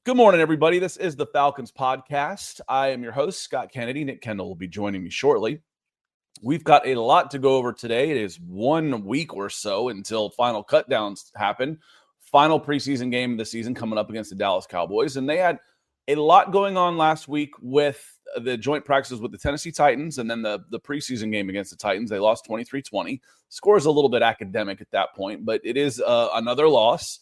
Good morning, everybody. This is the Falcons Podcast. I am your host, Scott Kennedy. Nick Kendall will be joining me shortly. We've got a lot to go over today. It is 1 week or so until final cutdowns happen. Final preseason game of the season coming up against the Dallas Cowboys. And they had a lot going on last week with the joint practices with the Tennessee Titans and then the preseason game against the Titans. They lost 23-20. Score is a little bit academic at that point, but it is another loss.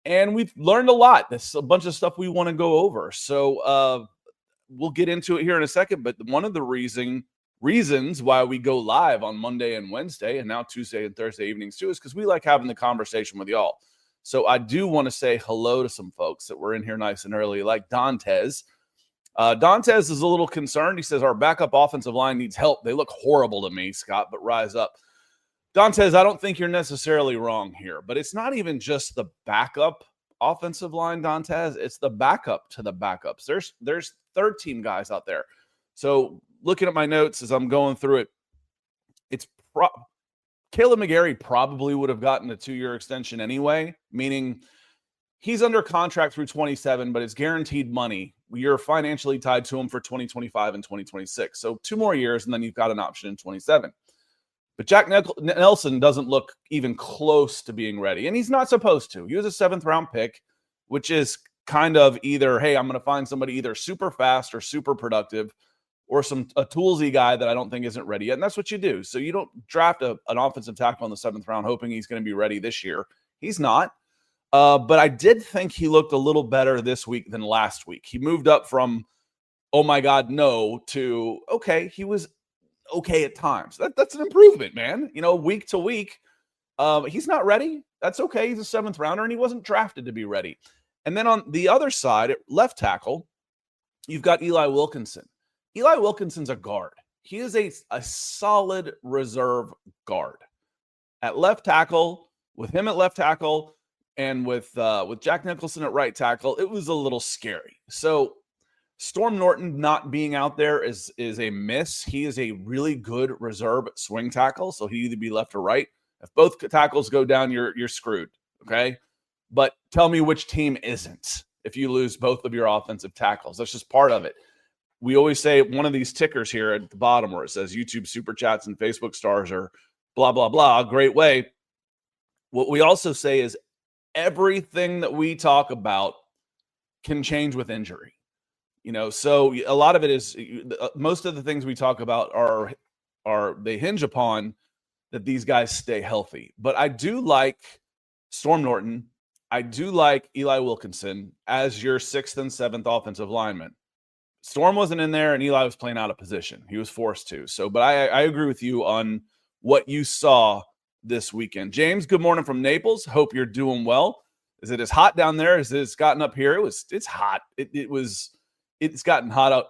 And we've learned a lot. There's a bunch of stuff we want to go over. So we'll get into it here in a second. But one of the reasons why we go live on Monday and Wednesday and now Tuesday and Thursday evenings too is because we like having the conversation with y'all. So I do want to say hello to some folks that were in here nice and early, like Dantes. Dantes is a little concerned. He says, our backup offensive line needs help. They look horrible to me, Scott, but rise up. Dantes, I don't think you're necessarily wrong here, but it's not even just the backup offensive line, Dantes. It's the backup to the backups. There's third-team guys out there. So looking at my notes as I'm going through it, it's Caleb McGarry probably would have gotten a 2-year extension anyway, meaning he's under contract through 27, but it's guaranteed money. You're financially tied to him for 2025 and 2026. So 2 more years, and then you've got an option in 27. But Jack Nelson doesn't look even close to being ready, and he's not supposed to. He was a 7th-round pick, which is kind of either, hey, I'm going to find somebody either super fast or super productive or a toolsy guy that I don't think isn't ready yet, and that's what you do. So you don't draft an offensive tackle in the 7th round hoping he's going to be ready this year. He's not. But I did think he looked a little better this week than last week. He moved up from, oh, my God, no, to, okay, he was okay at times. That's an improvement, man. You know, week to week, he's not ready. That's okay. He's a 7th rounder, and he wasn't drafted to be ready. And then on the other side, at left tackle, you've got Eli Wilkinson. Eli Wilkinson's a guard. He is a solid reserve guard. At left tackle, with him at left tackle, and with Jack Nicholson at right tackle, it was a little scary. So Storm Norton not being out there is a miss. He is a really good reserve swing tackle, so he'd either be left or right. If both tackles go down, you're screwed, okay? But tell me which team isn't if you lose both of your offensive tackles. That's just part of it. We always say one of these tickers here at the bottom where it says YouTube Super Chats and Facebook Stars are blah, blah, blah, great way. What we also say is everything that we talk about can change with injury. You know, so a lot of it is most of the things we talk about are they hinge upon that these guys stay healthy. But I do like Storm Norton. I do like Eli Wilkinson as your 6th and 7th offensive lineman. Storm wasn't in there and Eli was playing out of position. He was forced to. So, but I agree with you on what you saw this weekend. James, good morning from Naples. Hope you're doing well. Is it as hot down there as it's gotten up here? It's hot. It's gotten hot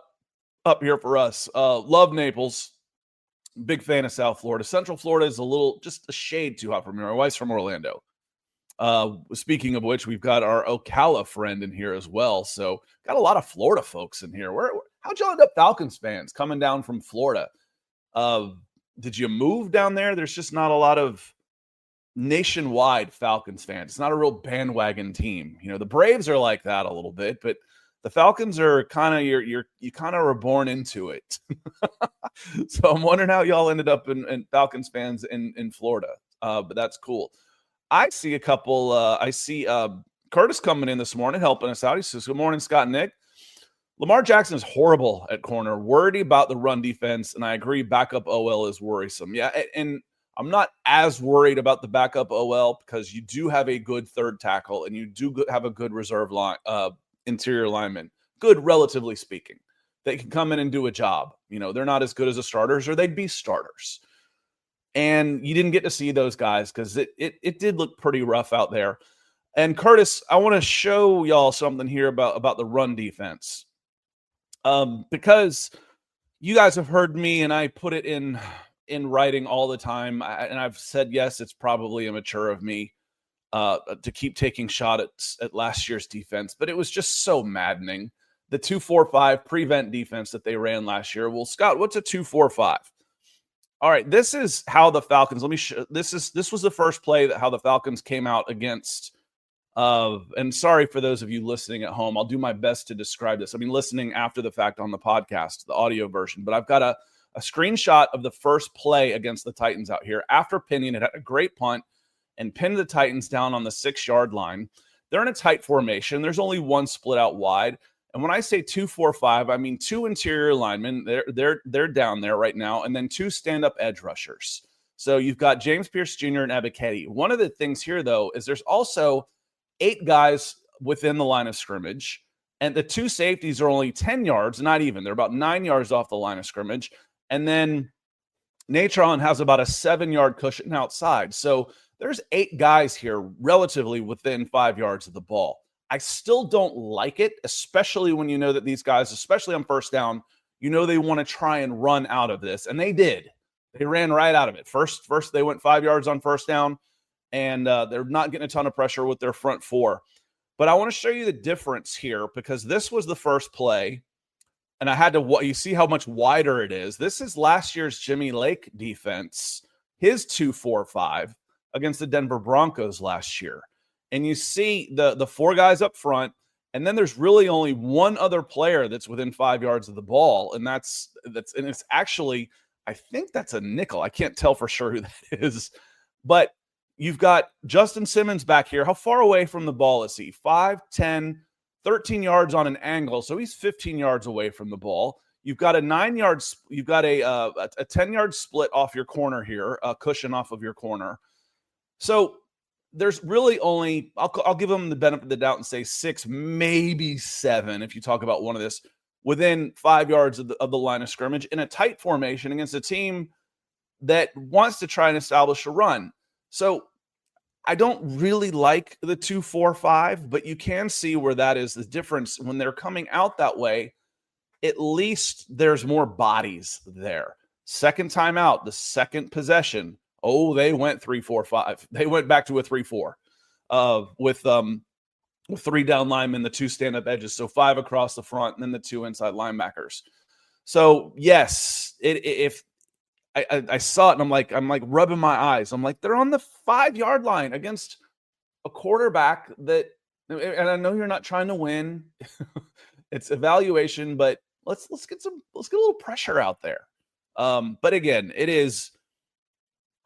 up here for us. Love Naples. Big fan of South Florida. Central Florida is just a shade too hot for me. My wife's from Orlando. Speaking of which, we've got our Ocala friend in here as well. So got a lot of Florida folks in here. How'd y'all end up Falcons fans coming down from Florida? Did you move down there? There's just not a lot of nationwide Falcons fans. It's not a real bandwagon team. You know, the Braves are like that a little bit, but the Falcons are kind of you kind of were born into it. So I'm wondering how y'all ended up in Falcons fans in Florida. But that's cool. I see a couple. I see Curtis coming in this morning helping us out. He says, "Good morning, Scott and Nick. Lamar Jackson is horrible at corner. Worried about the run defense, and I agree. Backup OL is worrisome. Yeah, and I'm not as worried about the backup OL because you do have a good third tackle and you do have a good reserve line." Interior linemen, good relatively speaking. They can come in and do a job. You know, they're not as good as the starters or they'd be starters. And you didn't get to see those guys because it did look pretty rough out there. And Curtis, I want to show y'all something here about the run defense. Because you guys have heard me and I put it in writing all the time. And I've said, yes, it's probably immature of me to keep taking shots at last year's defense, but it was just so maddening. The 2-4-5 prevent defense that they ran last year. Well, Scott, what's a 2-4-5? All right, this is how the Falcons. Let me show. This was the first play that how the Falcons came out against And sorry for those of you listening at home. I'll do my best to describe this. I mean, listening after the fact on the podcast, the audio version, but I've got a screenshot of the first play against the Titans out here. After pinning it, had a great punt and pinned the Titans down on the 6-yard line. They're in a tight formation. There's only one split out wide. And when I say 2-4-5, I mean 2 interior linemen. They're down there right now, and then 2 stand-up edge rushers. So you've got James Pierce Jr. and Ebiketie. One of the things here, though, is there's also 8 guys within the line of scrimmage, and the 2 safeties are only 10 yards, not even. They're about 9 yards off the line of scrimmage. And then Natron has about a 7-yard cushion outside. So there's 8 guys here relatively within 5 yards of the ball. I still don't like it, especially when you know that these guys, especially on first down, you know they want to try and run out of this. And they did. They ran right out of it. First they went 5 yards on first down, and they're not getting a ton of pressure with their front 4. But I want to show you the difference here because this was the first play, and I had to – you see how much wider it is. This is last year's Jimmy Lake defense, his 2-4-5 against the Denver Broncos last year. And you see the 4 guys up front, and then there's really only one other player that's within 5 yards of the ball, and it's actually – I think that's a nickel. I can't tell for sure who that is. But you've got Justin Simmons back here. How far away from the ball is he? 5, 10, 13 yards on an angle. So he's 15 yards away from the ball. You've got a 9-yard, you've got a 10-yard split off your corner here, a cushion off of your corner. So there's really only, I'll give them the benefit of the doubt and say 6, maybe 7, if you talk about one of this, within 5 yards of the line of scrimmage in a tight formation against a team that wants to try and establish a run. So I don't really like the 2-4-5, but you can see where that is the difference. When they're coming out that way, at least there's more bodies there. Second time out, the second possession, they went 3-4-5. They went back to a 3-4 with 3 down linemen, the 2 stand-up edges, so 5 across the front, and then the 2 inside linebackers. So yes, if I saw it, and I'm like rubbing my eyes. I'm like, they're on the 5-yard line against a quarterback that, and I know you're not trying to win. It's evaluation, but let's get a little pressure out there. But again, it is.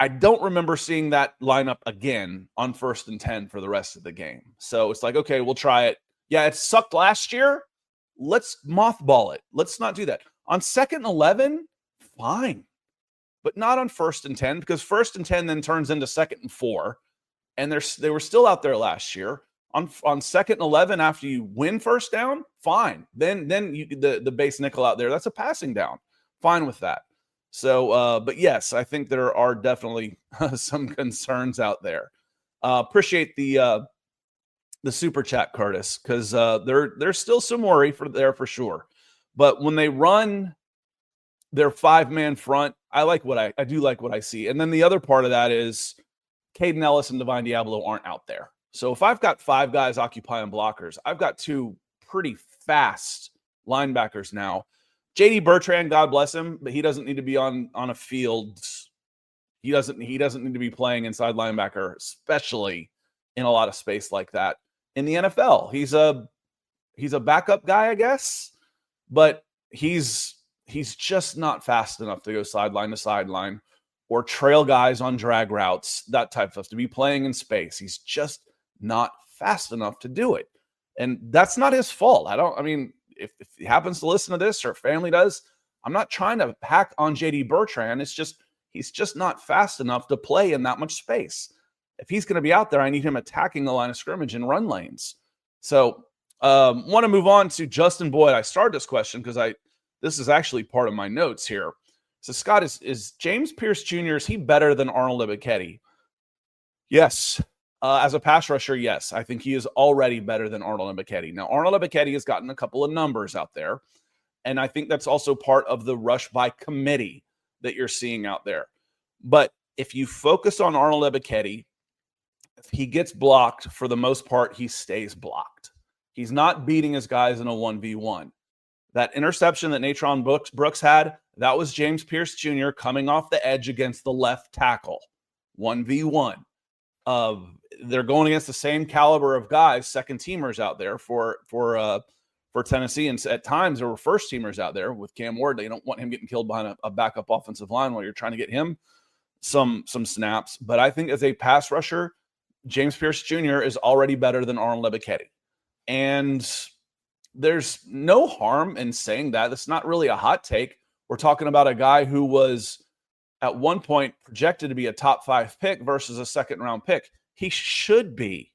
I don't remember seeing that lineup again on 1st and 10 for the rest of the game. So it's like, okay, we'll try it. Yeah, it sucked last year. Let's mothball it. Let's not do that. On 2nd and 11, fine. But not on 1st and 10, because 1st and 10 then turns into 2nd and 4. And they were still out there last year. On 2nd and 11, after you win first down, fine. Then the base nickel out there, that's a passing down. Fine with that. So, but yes, I think there are definitely some concerns out there. Appreciate the super chat, Curtis, because there's still some worry there for sure. But when they run their 5-man front, I do like what I see. And then the other part of that is Caden Ellis and Divine Diablo aren't out there. So if I've got 5 guys occupying blockers, I've got 2 pretty fast linebackers now. JD Bertrand, God bless him, but he doesn't need to be on a field. He doesn't need to be playing inside linebacker, especially in a lot of space like that in the NFL. He's a backup guy, I guess, but he's just not fast enough to go sideline to sideline or trail guys on drag routes, that type of stuff, to be playing in space. He's just not fast enough to do it. And that's not his fault. If he happens to listen to this or family does, I'm not trying to hack on JD Bertrand. It's just, he's just not fast enough to play in that much space. If he's going to be out there, I need him attacking the line of scrimmage and run lanes. So want to move on to Justin Boyd. I started this question because this is actually part of my notes here. So Scott, is James Pierce Jr., is he better than Arnold Ebiketie? Yes. As a pass rusher, yes. I think he is already better than Arnold Ebiketie. Now, Arnold Ebiketie has gotten a couple of numbers out there, and I think that's also part of the rush by committee that you're seeing out there. But if you focus on Arnold Ebiketie, if he gets blocked, for the most part, he stays blocked. He's not beating his guys in a 1v1. That interception that Natron Brooks had, that was James Pierce Jr. coming off the edge against the left tackle. 1v1. they're going against the same caliber of guys, second teamers out there for Tennessee. And at times there were first teamers out there with Cam Ward. They don't want him getting killed behind a backup offensive line while you're trying to get him some snaps. But I think as a pass rusher, James Pierce Jr. is already better than Arnold Ebiketie. And there's no harm in saying that. It's not really a hot take. We're talking about a guy who was at one point projected to be a top 5 pick versus a second round pick. He should be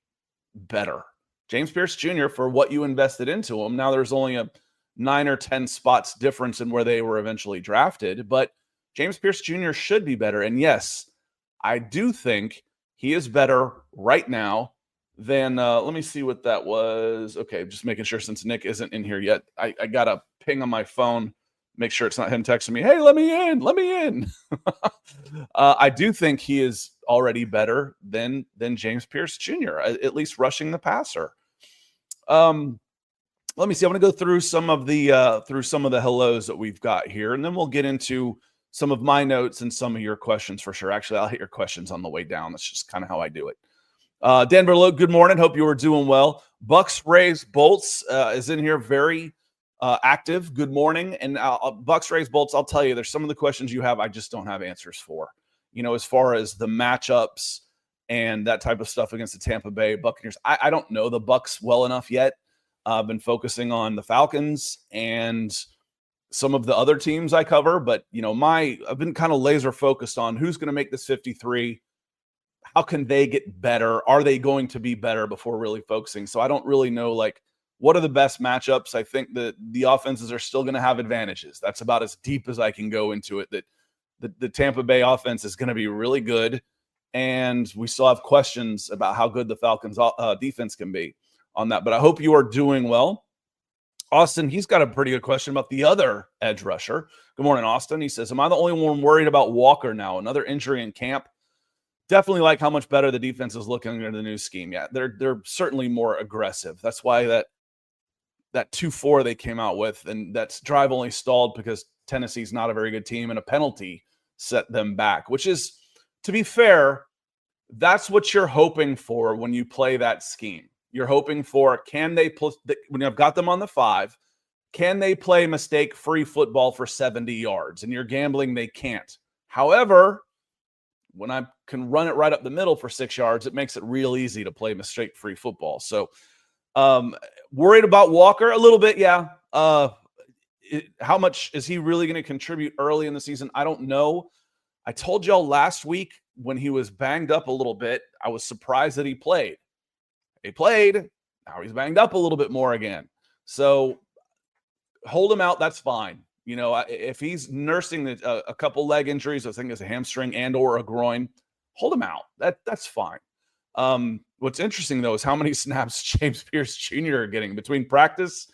better. James Pierce Jr., for what you invested into him. Now there's only a 9 or 10 spots difference in where they were eventually drafted, but James Pierce Jr. should be better. And yes, I do think he is better right now than, let me see what that was. Okay, just making sure since Nick isn't in here yet. I got a ping on my phone. Make sure it's not him texting me, hey, let me in. I do think he is already better than James Pierce Jr., at least rushing the passer. Let me see. I'm going to go through some of the hellos that we've got here, and then we'll get into some of my notes and some of your questions for sure. Actually, I'll hit your questions on the way down. That's just kind of how I do it. Denver Luke, good morning. Hope you are doing well. Bucks Rays Bolts is in here, very active. Good morning. And Bucks Rays Bolts, I'll tell you, there's some of the questions you have I just don't have answers for. As far as the matchups and that type of stuff against the Tampa Bay Buccaneers. I don't know the Bucks well enough yet. I've been focusing on the Falcons and some of the other teams I cover, but I've been kind of laser focused on who's going to make this 53. How can they get better? Are they going to be better before really focusing? So I don't really know, what are the best matchups? I think that the offenses are still going to have advantages. That's about as deep as I can go into it, that the Tampa Bay offense is going to be really good. And we still have questions about how good the Falcons defense can be on that. But I hope you are doing well. Austin, he's got a pretty good question about the other edge rusher. Good morning, Austin. He says, am I the only one worried about Walker now? Another injury in camp? Definitely like how much better the defense is looking under the new scheme. Yeah, they're certainly more aggressive. That's why that 2-4 they came out with, and that's drive only stalled because Tennessee's not a very good team, and a penalty set them back, which is, to be fair, that's what you're hoping for when you play that scheme. You're hoping for, when you've got them on the 5, can they play mistake-free football for 70 yards? And you're gambling they can't. However, when I can run it right up the middle for 6 yards, it makes it real easy to play mistake-free football. So worried about Walker a little bit, yeah. How much is he really going to contribute early in the season? I don't know. I told y'all last week when he was banged up a little bit, I was surprised that he played. He played. Now he's banged up a little bit more again. So hold him out. That's fine. If he's nursing a couple leg injuries, I think it's a hamstring and or a groin, hold him out. That's fine. What's interesting, though, is how many snaps James Pierce Jr. are getting between practice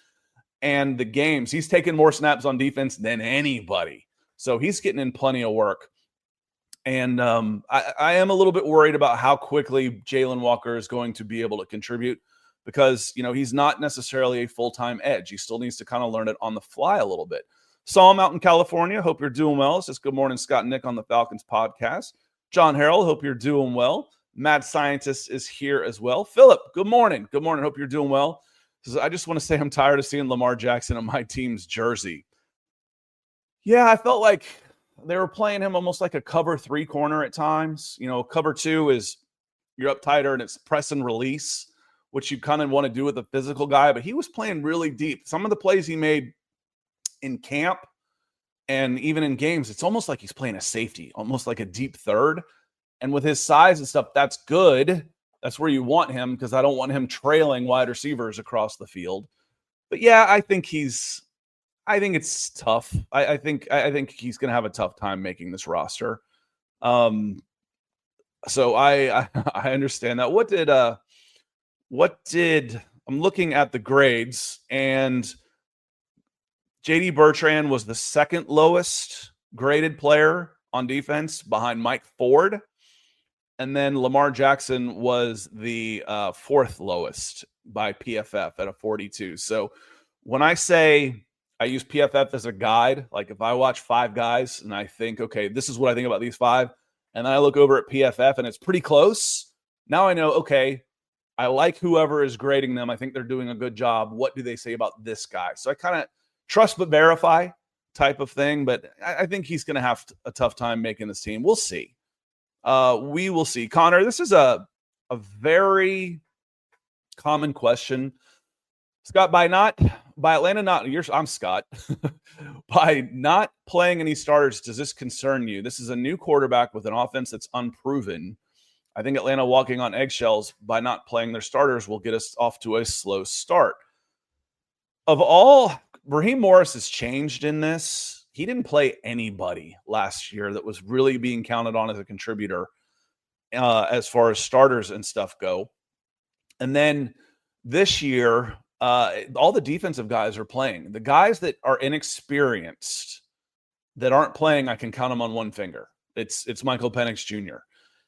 and the games. He's taken more snaps on defense than anybody. So he's getting in plenty of work. And I am a little bit worried about how quickly Jalen Walker is going to be able to contribute because, he's not necessarily a full-time edge. He still needs to kind of learn it on the fly a little bit. Saw him out in California. Hope you're doing well. It says, good morning, Scott and Nick on the Falcons podcast. John Harrell, hope you're doing well. Mad Scientist is here as well. Philip, good morning. Good morning. Hope you're doing well. Says, I just want to say I'm tired of seeing Lamar Jackson on my team's jersey. Yeah, I felt like they were playing him almost like a cover 3 corner at times. Cover 2 is you're up tighter and it's press and release, which you kind of want to do with a physical guy. But he was playing really deep. Some of the plays he made in camp and even in games, it's almost like he's playing a safety, almost like a deep third. And with his size and stuff, that's good. That's where you want him because I don't want him trailing wide receivers across the field. But yeah, I think it's tough. I think he's going to have a tough time making this roster. So I understand that. I'm looking at the grades, and JD Bertrand was the second lowest graded player on defense behind Mike Ford. And then Lamar Jackson was the 4th lowest by PFF at a 42. So when I say I use PFF as a guide, like if I watch 5 guys and I think, okay, this is what I think about these 5, and then I look over at PFF and it's pretty close, Now I know, okay, I like whoever is grading them. I think they're doing a good job. What do they say about this guy? So I kind of trust but verify type of thing, but I think he's going to have a tough time making this team. We'll see. We will see. Connor, this is a very common question. Scott, by Atlanta I'm Scott. By not playing any starters, does this concern you? This is a new quarterback with an offense that's unproven. I think Atlanta walking on eggshells by not playing their starters will get us off to a slow start. Raheem Morris has changed in this. He didn't play anybody last year that was really being counted on as a contributor as far as starters and stuff go. And then this year, all the defensive guys are playing. The guys that are inexperienced that aren't playing, I can count them on one finger. It's Michael Penix Jr.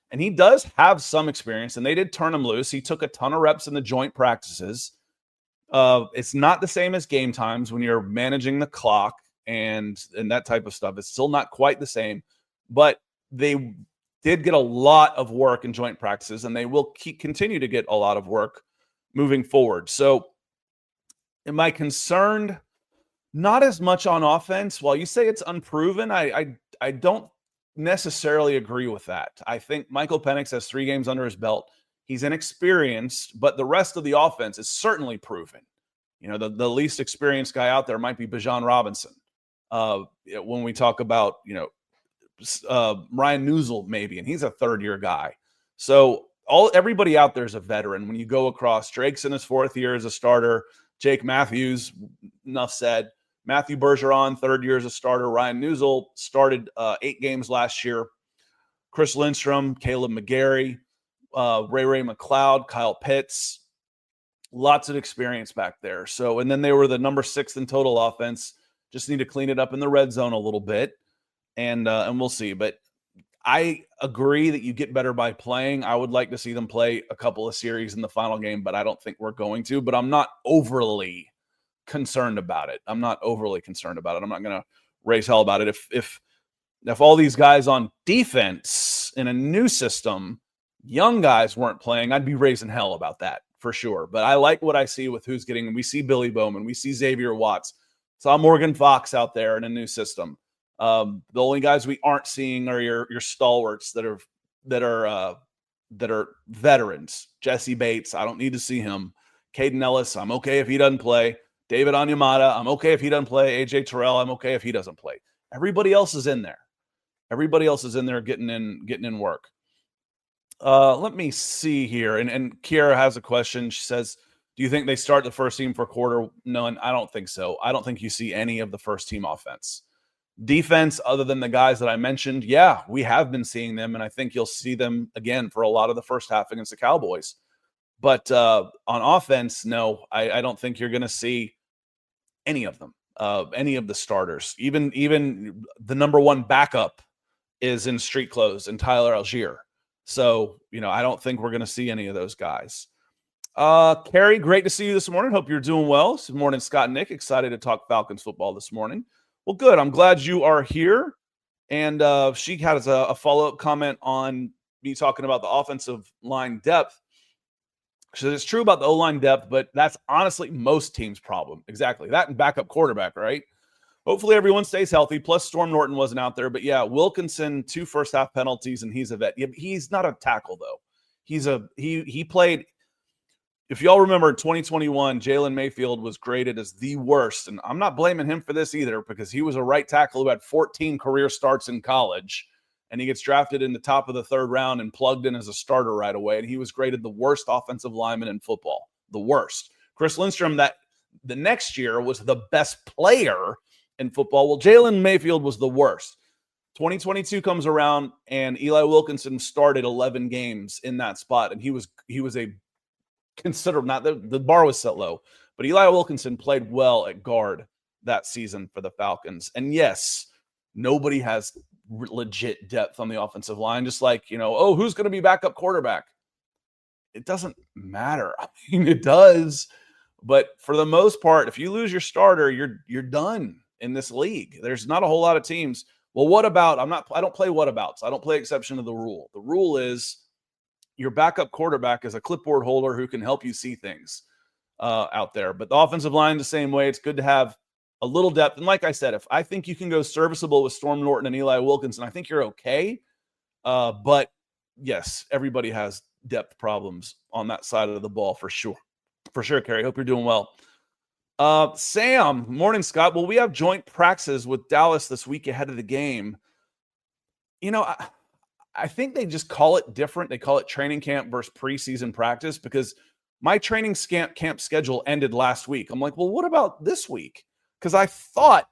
And he does have some experience, and they did turn him loose. He took a ton of reps in the joint practices. It's not the same as game times when you're managing the clock and that type of stuff. It's still not quite the same, but they did get a lot of work in joint practices, and they will continue to get a lot of work moving forward. So am I concerned? Not as much on offense. While you say it's unproven, I don't necessarily agree with that. I think Michael Penix has 3 games under his belt. He's inexperienced, but the rest of the offense is certainly proven. You know, the least experienced guy out there might be Bijan Robinson. When we talk about, Ryan Newsel maybe, and he's a third-year guy. So everybody out there is a veteran. When you go across, Drake's in his 4th year as a starter. Jake Matthews, enough said. Matthew Bergeron, 3rd year as a starter. Ryan Newsel started 8 games last year. Chris Lindstrom, Caleb McGarry, Ray McLeod, Kyle Pitts. Lots of experience back there. So, and then they were the number 6 in total offense. Just need to clean it up in the red zone a little bit, and we'll see. But I agree that you get better by playing. I would like to see them play a couple of series in the final game, but I don't think we're going to. But I'm not overly concerned about it. I'm not going to raise hell about it. If all these guys on defense in a new system, young guys weren't playing, I'd be raising hell about that for sure. But I like what I see with who's getting. We see Billy Bowman, we see Xavier Watts, saw Morgan Fox out there in a new system. The only guys we aren't seeing are your stalwarts that are veterans. Jesse Bates, I don't need to see him. Caden Ellis, I'm okay if he doesn't play. David Onyemata, I'm okay if he doesn't play. AJ Terrell, I'm okay if he doesn't play. Everybody else is in there. Getting in work. Let me see here. And Kiara has a question. She says, do you think they start the first team for quarter? None. I don't think so. I don't think you see any of the first team offense. Defense, other than the guys that I mentioned, yeah, we have been seeing them, and I think you'll see them again for a lot of the first half against the Cowboys. But on offense, no, I don't think you're going to see any of them, any of the starters. Even the number 1 backup is in street clothes and Tyler Algier. So, I don't think we're going to see any of those guys. Carrie, great to see you this morning. Hope you're doing well. Good morning, Scott and Nick. Excited to talk Falcons football this morning. Well, good. I'm glad you are here. And she has a follow-up comment on me talking about the offensive line depth. So it's true about the O-line depth, but that's honestly most teams' problem. Exactly. That and backup quarterback, right? Hopefully everyone stays healthy. Plus Storm Norton wasn't out there. But yeah, Wilkinson, 2 first-half penalties, and he's a vet. He's not a tackle, though. He played – if y'all remember in 2021, Jalen Mayfield was graded as the worst. And I'm not blaming him for this either because he was a right tackle who had 14 career starts in college. And he gets drafted in the top of the 3rd round and plugged in as a starter right away. And he was graded the worst offensive lineman in football. The worst. Chris Lindstrom, that the next year was the best player in football. Well, Jalen Mayfield was the worst. 2022 comes around and Eli Wilkinson started 11 games in that spot. And he was a considerable, not the bar was set low, but Eli Wilkinson played well at guard that season for the Falcons. And yes, nobody has legit depth on the offensive line, just like, who's going to be backup quarterback? It doesn't matter. I mean, it does, but for the most part, if you lose your starter, you're done in this league. There's not a whole lot of teams. Well, what about, I don't play whatabouts. I don't play exception to the rule. The rule is your backup quarterback is a clipboard holder who can help you see things out there. But the offensive line the same way. It's good to have a little depth. And like I said, if I think you can go serviceable with Storm Norton and Eli Wilkinson, I think you're okay. But yes, everybody has depth problems on that side of the ball for sure. For sure, Kerry. Hope you're doing well. Sam, morning, Scott. Well, we have joint practices with Dallas this week ahead of the game. You know, I think they just call it different. They call it training camp versus preseason practice because my training camp schedule ended last week. I'm like, well, what about this week? Because I thought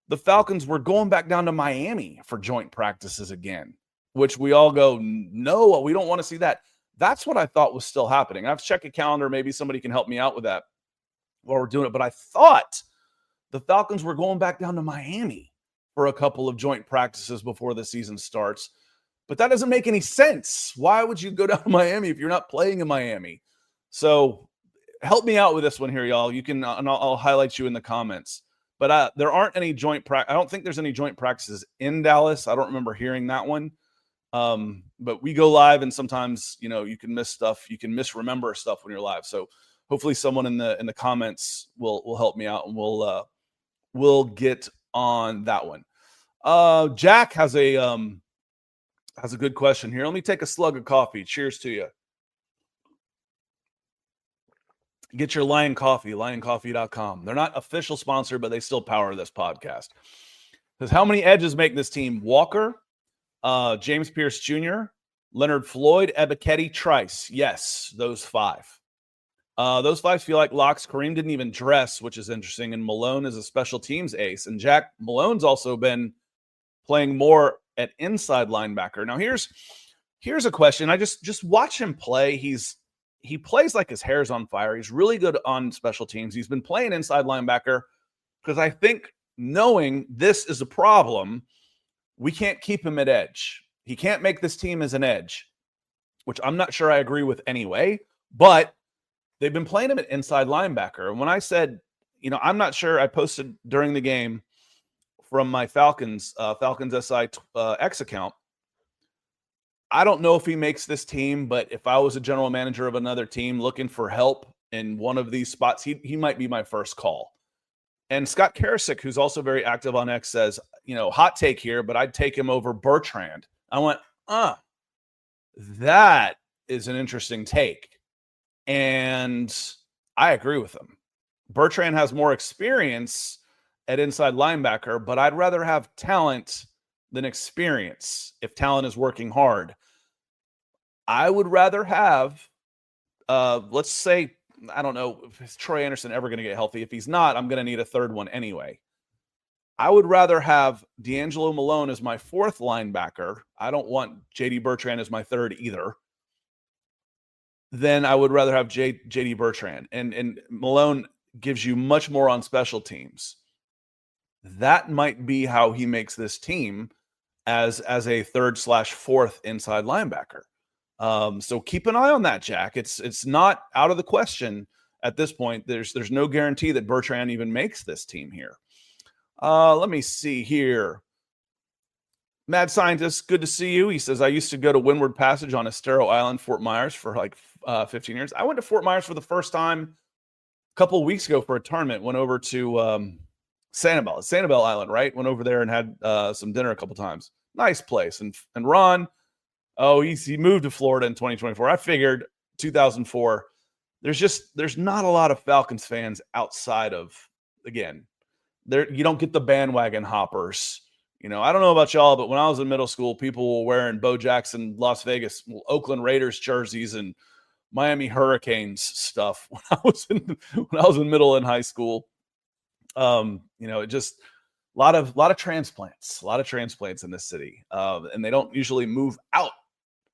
the Falcons were going back down to Miami for joint practices again, which we all go, no, we don't want to see that. That's what I thought was still happening. I've checked a calendar. Maybe somebody can help me out with that while we're doing it. But I thought the Falcons were going back down to Miami for a couple of joint practices before the season starts. But that doesn't make any sense. Why would you go down to Miami if you're not playing in Miami? So help me out with this one here, y'all. You can, and I'll highlight you in the comments. But there aren't any joint I don't think there's any joint practices in Dallas. I don't remember hearing that one. But we go live, and sometimes, you know, you can miss stuff. You can misremember stuff when you're live. So hopefully someone in the comments will help me out, and we'll get on that one. Jack has a good question here. Let me take a slug of coffee. Cheers to you. Get your Lion Coffee, lioncoffee.com. They're not official sponsor, but they still power this podcast. Says, how many edges make this team? Walker, James Pierce Jr., Leonard Floyd, Ebiketie, Trice. Yes, those five. Those five feel like locks. Kareem didn't even dress, which is interesting. And Malone is a special teams ace. And Jack Malone's also been playing more at inside linebacker. Now, here's a question. I just watch him play. He plays like his hair's on fire. He's really good on special teams. He's been playing inside linebacker because I think knowing this is a problem, we can't keep him at edge. He can't make this team as an edge, which I'm not sure I agree with anyway, but they've been playing him at inside linebacker. And when I said, you know, I'm not sure, I posted during the game from my Falcons SI X account. I don't know if he makes this team, but if I was a general manager of another team looking for help in one of these spots, he might be my first call. And Scott Karasik, who's also very active on X, says, you know, hot take here, but I'd take him over Bertrand. I went, that is an interesting take. And I agree with him. Bertrand has more experience at inside linebacker, but I'd rather have talent than experience if talent is working hard. I would rather have, let's say, I don't know, is Troy Anderson ever going to get healthy? If he's not, I'm going to need a third one anyway. I would rather have D'Angelo Malone as my fourth linebacker. I don't want J.D. Bertrand as my third either. Then I would rather have J.D. Bertrand. And Malone gives you much more on special teams. That might be how he makes this team as a third/fourth inside linebacker. So keep an eye on that, Jack. It's not out of the question at this point. There's no guarantee that Bertrand even makes this team here. Let me see here. Mad Scientist, good to see you. He says, I used to go to Windward Passage on Estero Island, Fort Myers, for like 15 years. I went to Fort Myers for the first time a couple of weeks ago for a tournament. Went over to Sanibel Island, right? Went over there and had some dinner a couple times. Nice place. And Ron, he moved to Florida in 2024. I figured 2004. There's not a lot of Falcons fans outside of, again, there. You don't get the bandwagon hoppers. You know, I don't know about y'all, but when I was in middle school, people were wearing Bo Jackson, Las Vegas, Oakland Raiders jerseys and Miami Hurricanes stuff when I was in middle and high school. You know, it just a lot of transplants in this city, and they don't usually move out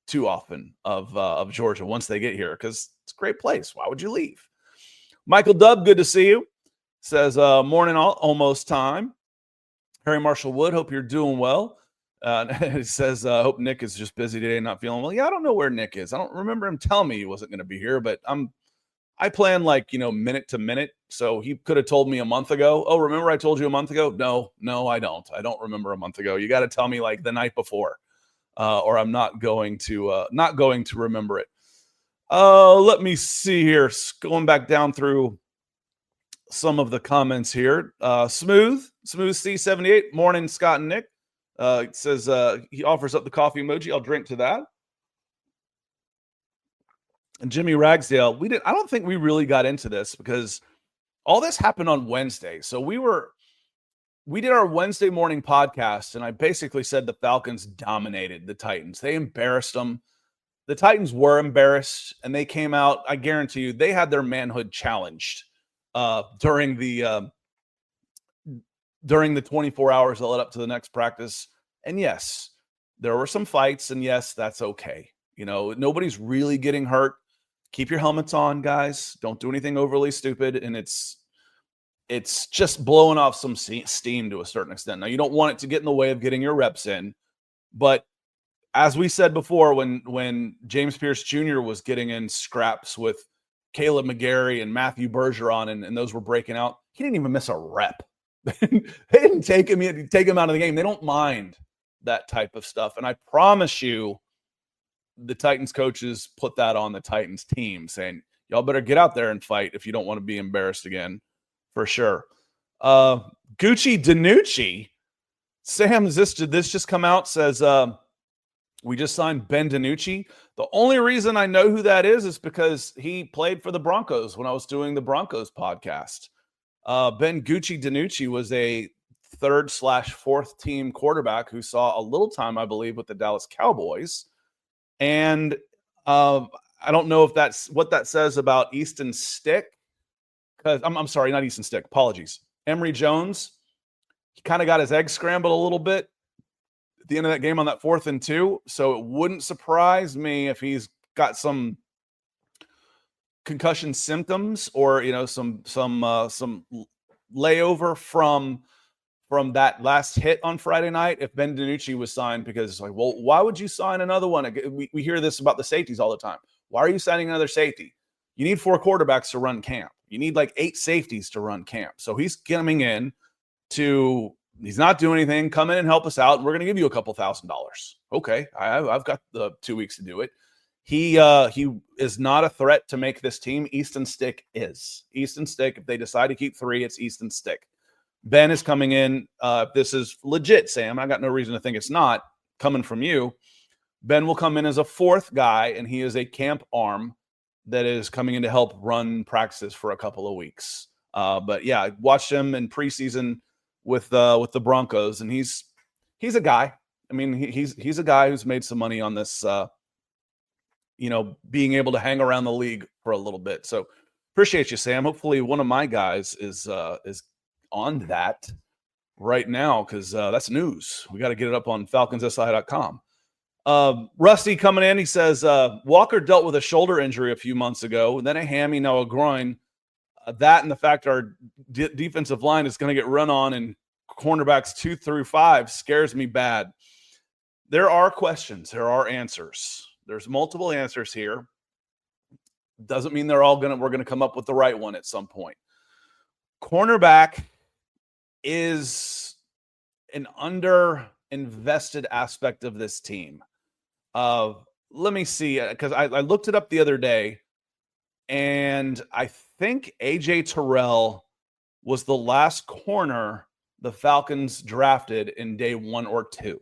too often of Georgia once they get here because it's a great place. Why would you leave? Michael Dubb, good to see you. Says morning, almost time. Harry Marshall Wood, hope you're doing well. He says, hope Nick is just busy today, not feeling well. Yeah, I don't know where Nick is. I don't remember him telling me he wasn't going to be here, but I plan like, minute to minute. So he could have told me a month ago. Oh, remember I told you a month ago? No, I don't. I don't remember a month ago. You got to tell me like the night before. or I'm not going to remember it. Let me see here. Going back down through some of the comments here. Smooth C78. Morning, Scott and Nick. It says he offers up the coffee emoji. I'll drink to that. And Jimmy Ragsdale, I don't think we really got into this because all this happened on Wednesday. So we did our Wednesday morning podcast, and I basically said the Falcons dominated the Titans. They embarrassed them. The Titans were embarrassed, and they came out. I guarantee you, they had their manhood challenged during the 24 hours that led up to the next practice. And yes, there were some fights, and yes, that's okay. Nobody's really getting hurt. Keep your helmets on, guys. Don't do anything overly stupid, and it's just blowing off some steam to a certain extent. Now, you don't want it to get in the way of getting your reps in, but as we said before, when James Pierce Jr. was getting in scraps with Caleb McGarry and Matthew Bergeron, and those were breaking out, he didn't even miss a rep. They didn't take him out of the game. They don't mind that type of stuff. And I promise you, the Titans coaches put that on the Titans team, saying, y'all better get out there and fight if you don't want to be embarrassed again, for sure. Gucci Danucci, Sam, did this just come out? Says, we just signed Ben DiNucci. The only reason I know who that is because he played for the Broncos when I was doing the Broncos podcast. Ben Gucci DiNucci was a 3rd/4th team quarterback who saw a little time, I believe, with the Dallas Cowboys. And I don't know if that's what that says about Easton Stick. Because I'm sorry, not Easton Stick. Apologies. Emory Jones. He kind of got his eggs scrambled a little bit at the end of that game on that 4th and 2. So it wouldn't surprise me if he's got some concussion symptoms or some layover from that last hit on Friday night. If Ben DiNucci was signed, because it's like, well, why would you sign another one? We hear this about the safeties all the time. Why are you signing another safety? You need 4 quarterbacks to run camp. You need like 8 safeties to run camp. So he's coming in he's not doing anything. Come in and help us out. And we're going to give you a couple $1,000. Okay. I've got the 2 weeks to do it. He is not a threat to make this team. Easton Stick is. Easton Stick, if they decide to keep 3, it's Easton Stick. Ben is coming in. This is legit, Sam. I got no reason to think it's not coming from you. Ben will come in as a 4th guy, and he is a camp arm that is coming in to help run practices for a couple of weeks. But yeah, I watched him in preseason with the Broncos, and he's a guy. I mean, he's a guy who's made some money on this, being able to hang around the league for a little bit. So appreciate you, Sam. Hopefully one of my guys is on that right now, because that's news. We got to get it up on falconssi.com. Rusty coming in, he says, Walker dealt with a shoulder injury a few months ago, and then a hammy, now a groin. That and the fact our defensive line is going to get run on and cornerbacks 2 through 5 scares me bad. There are questions. There are answers. There's multiple answers here. Doesn't mean we're going to come up with the right one at some point. Cornerback is an under-invested aspect of this team. Let me see, because I looked it up the other day, and I think A.J. Terrell was the last corner the Falcons drafted in day 1 or 2,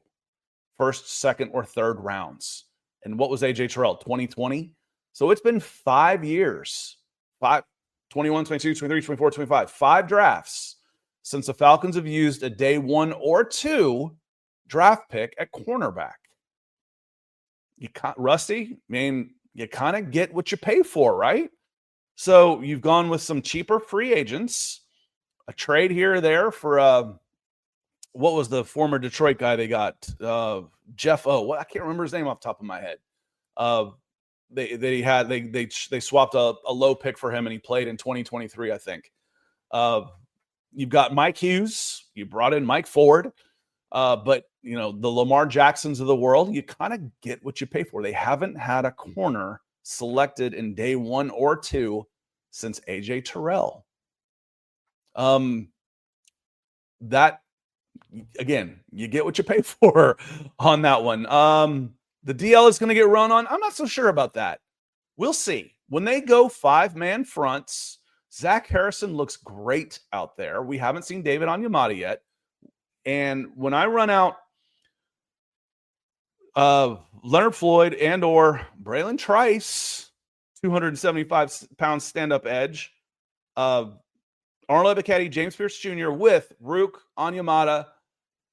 1st, 2nd, or 3rd rounds. And what was A.J. Terrell, 2020? So it's been 5 years, 21, 22, 23, 24, 25, 5 drafts since the Falcons have used a day 1 or 2 draft pick at cornerback. Rusty, I mean, you kind of get what you pay for, right? So you've gone with some cheaper free agents, a trade here or there for what was the former Detroit guy they got? Jeff O. I can't remember his name off the top of my head. They swapped a low pick for him, and he played in 2023, I think. You've got Mike Hughes. You brought in Mike Ford. But, the Lamar Jacksons of the world, you kind of get what you pay for. They haven't had a corner selected in day 1 or 2 since A.J. Terrell. That again, you get what you pay for on that one. The DL is going to get run on. I'm not so sure about that. We'll see. When they go 5-man fronts, Zach Harrison looks great out there. We haven't seen David Onyemata yet. And when I run out Leonard Floyd and or Braylon Trice, 275-pound stand-up edge, Arnold Ebiketie, James Pierce Jr. with Rook, Onyemata,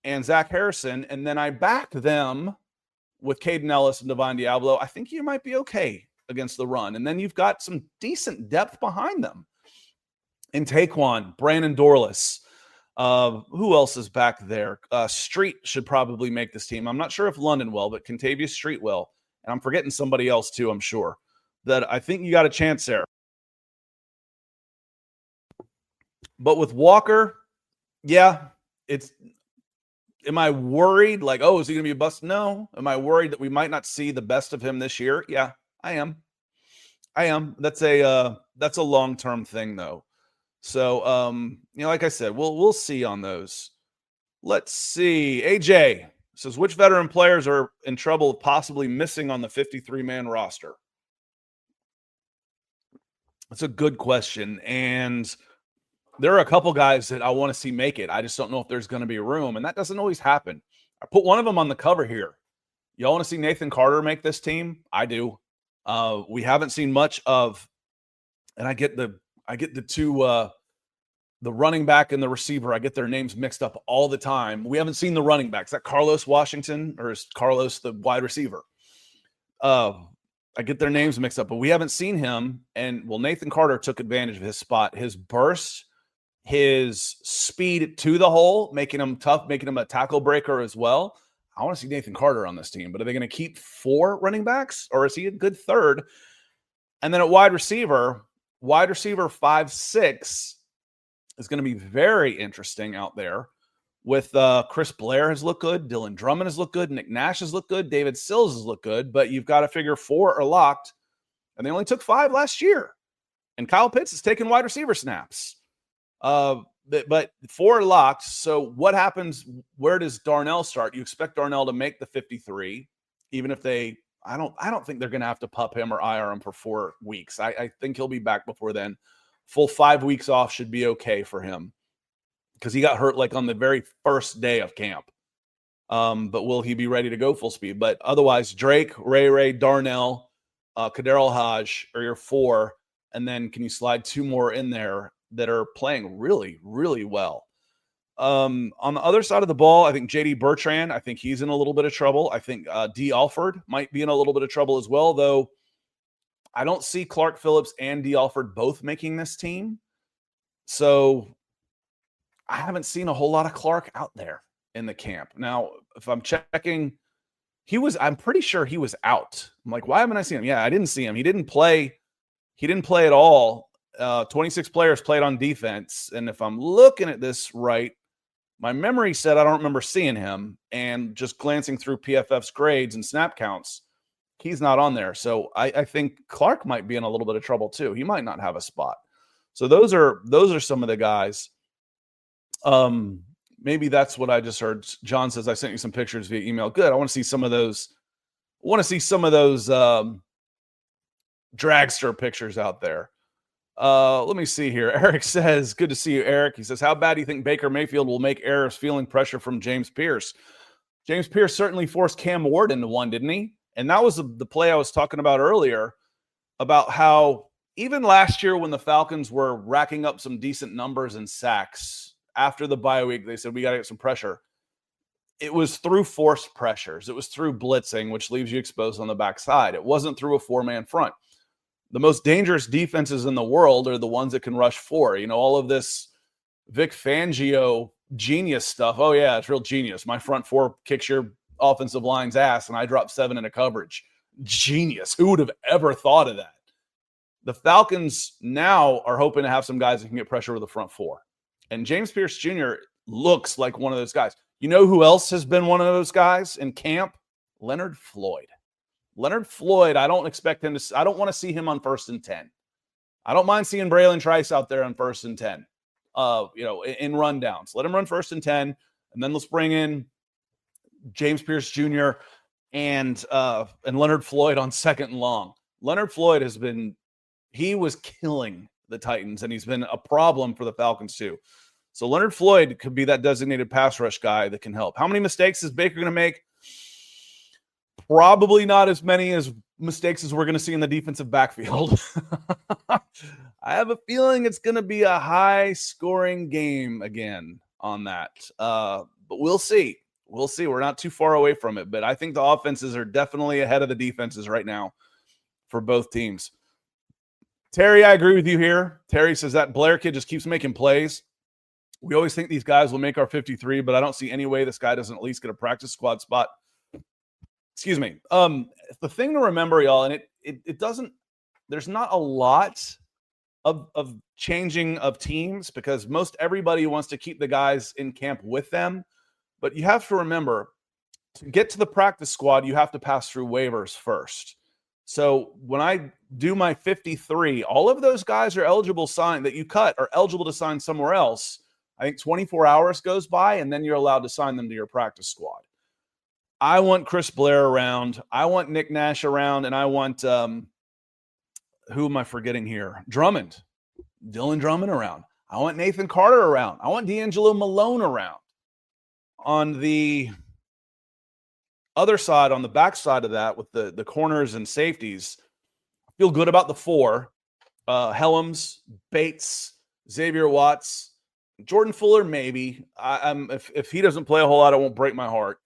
and Zach Harrison, and then I back them with Caden Ellis and Divine Diablo, I think you might be okay against the run. And then you've got some decent depth behind them. In Taquan, Brandon Dorless. Who else is back there? Street should probably make this team. I'm not sure if London will, but Contavious Street will. And I'm forgetting somebody else too, I'm sure. That I think you got a chance there. But with Walker, yeah, am I worried? Like, oh, is he going to be a bust? No. Am I worried that we might not see the best of him this year? Yeah, I am. That's a long-term thing, though. So, like I said, we'll see on those. Let's see. AJ says, which veteran players are in trouble of possibly missing on the 53-man roster? That's a good question. And there are a couple guys that I want to see make it. I just don't know if there's going to be room, and that doesn't always happen. I put one of them on the cover here. Y'all want to see Nathan Carter make this team? I do. We haven't seen much of, and I get the two, the running back and the receiver. I get their names mixed up all the time. We haven't seen the running back. Is that Carlos Washington or is Carlos the wide receiver? I get their names mixed up, but we haven't seen him. And Nathan Carter took advantage of his spot, his burst, his speed to the hole, making him tough, making him a tackle breaker as well. I want to see Nathan Carter on this team, but are they going to keep 4 running backs or is he a good third? And then at wide receiver 5'6" is going to be very interesting out there with Chris Blair has looked good. Dylan Drummond has looked good. Nick Nash has looked good. David Sills has looked good, but you've got to figure 4 are locked and they only took 5 last year. And Kyle Pitts has taken wide receiver snaps. But 4 are locked. So what happens? Where does Darnell start? You expect Darnell to make the 53, even if I don't think they're going to have to pup him or IR him for 4 weeks. I think he'll be back before then. Full 5 weeks off should be okay for him because he got hurt like on the very first day of camp. But will he be ready to go full speed? But otherwise, Drake, Ray, Darnell, Kaderl Hodge are your 4. And then can you slide 2 more in there that are playing really, really well? On the other side of the ball, I think J.D. Bertrand, I think he's in a little bit of trouble. I think D. Alford might be in a little bit of trouble as well, though I don't see Clark Phillips and D. Alford both making this team. So I haven't seen a whole lot of Clark out there in the camp. Now, if I'm checking, I'm pretty sure he was out. I'm like, why haven't I seen him? Yeah, I didn't see him. He didn't play at all. 26 players played on defense. And if I'm looking at this right, my memory said I don't remember seeing him. And just glancing through PFF's grades and snap counts, he's not on there. So I think Clark might be in a little bit of trouble too. He might not have a spot. So those are some of the guys. Maybe that's what I just heard. John says, I sent you some pictures via email. Good. I want to see some of those. Dragster pictures out there. Let me see here. Eric says, good to see you, Eric. He says, how bad do you think Baker Mayfield will make errors feeling pressure from James Pierce? James Pierce certainly forced Cam Ward into one, didn't he? And that was the play I was talking about earlier about how even last year when the Falcons were racking up some decent numbers in sacks after the bye week, they said, we got to get some pressure. It was through forced pressures. It was through blitzing, which leaves you exposed on the backside. It wasn't through a 4-man front. The most dangerous defenses in the world are the ones that can rush 4. You know, all of this Vic Fangio genius stuff. Oh, yeah, it's real genius. My front 4 kicks your offensive line's ass, and I drop 7 into coverage. Genius. Who would have ever thought of that? The Falcons now are hoping to have some guys that can get pressure with the front 4. And James Pierce Jr. looks like one of those guys. You know who else has been one of those guys in camp? Leonard Floyd. Leonard Floyd, I don't expect him to – I don't want to see him on 1st and 10. I don't mind seeing Braylon Trice out there on 1st and 10, in rundowns. Let him run 1st and 10. And then let's bring in James Pierce Jr. and Leonard Floyd on second and long. Leonard Floyd he was killing the Titans, and he's been a problem for the Falcons too. So Leonard Floyd could be that designated pass rush guy that can help. How many mistakes is Baker going to make? Probably not as many as mistakes as we're going to see in the defensive backfield. I have a feeling it's going to be a high-scoring game again on that. But we'll see. We'll see. We're not too far away from it, but I think the offenses are definitely ahead of the defenses right now for both teams. Terry, I agree with you here. Terry says that Blair kid just keeps making plays. We always think these guys will make our 53, but I don't see any way this guy doesn't at least get a practice squad spot. Excuse me. The thing to remember, y'all, and it doesn't, there's not a lot of changing of teams because most everybody wants to keep the guys in camp with them. But you have to remember, to get to the practice squad, you have to pass through waivers first. So when I do my 53, all of those guys are eligible that you cut are eligible to sign somewhere else. I think 24 hours goes by, and then you're allowed to sign them to your practice squad. I want Chris Blair around. I want Nick Nash around, and I want who am I forgetting here? Drummond, Dylan Drummond around. I want Nathan Carter around. I want D'Angelo Malone around. On the other side, on the back side of that, with the corners and safeties, I feel good about the four. Helms, Bates, Xavier Watts, Jordan Fuller, maybe. If he doesn't play a whole lot, it won't break my heart.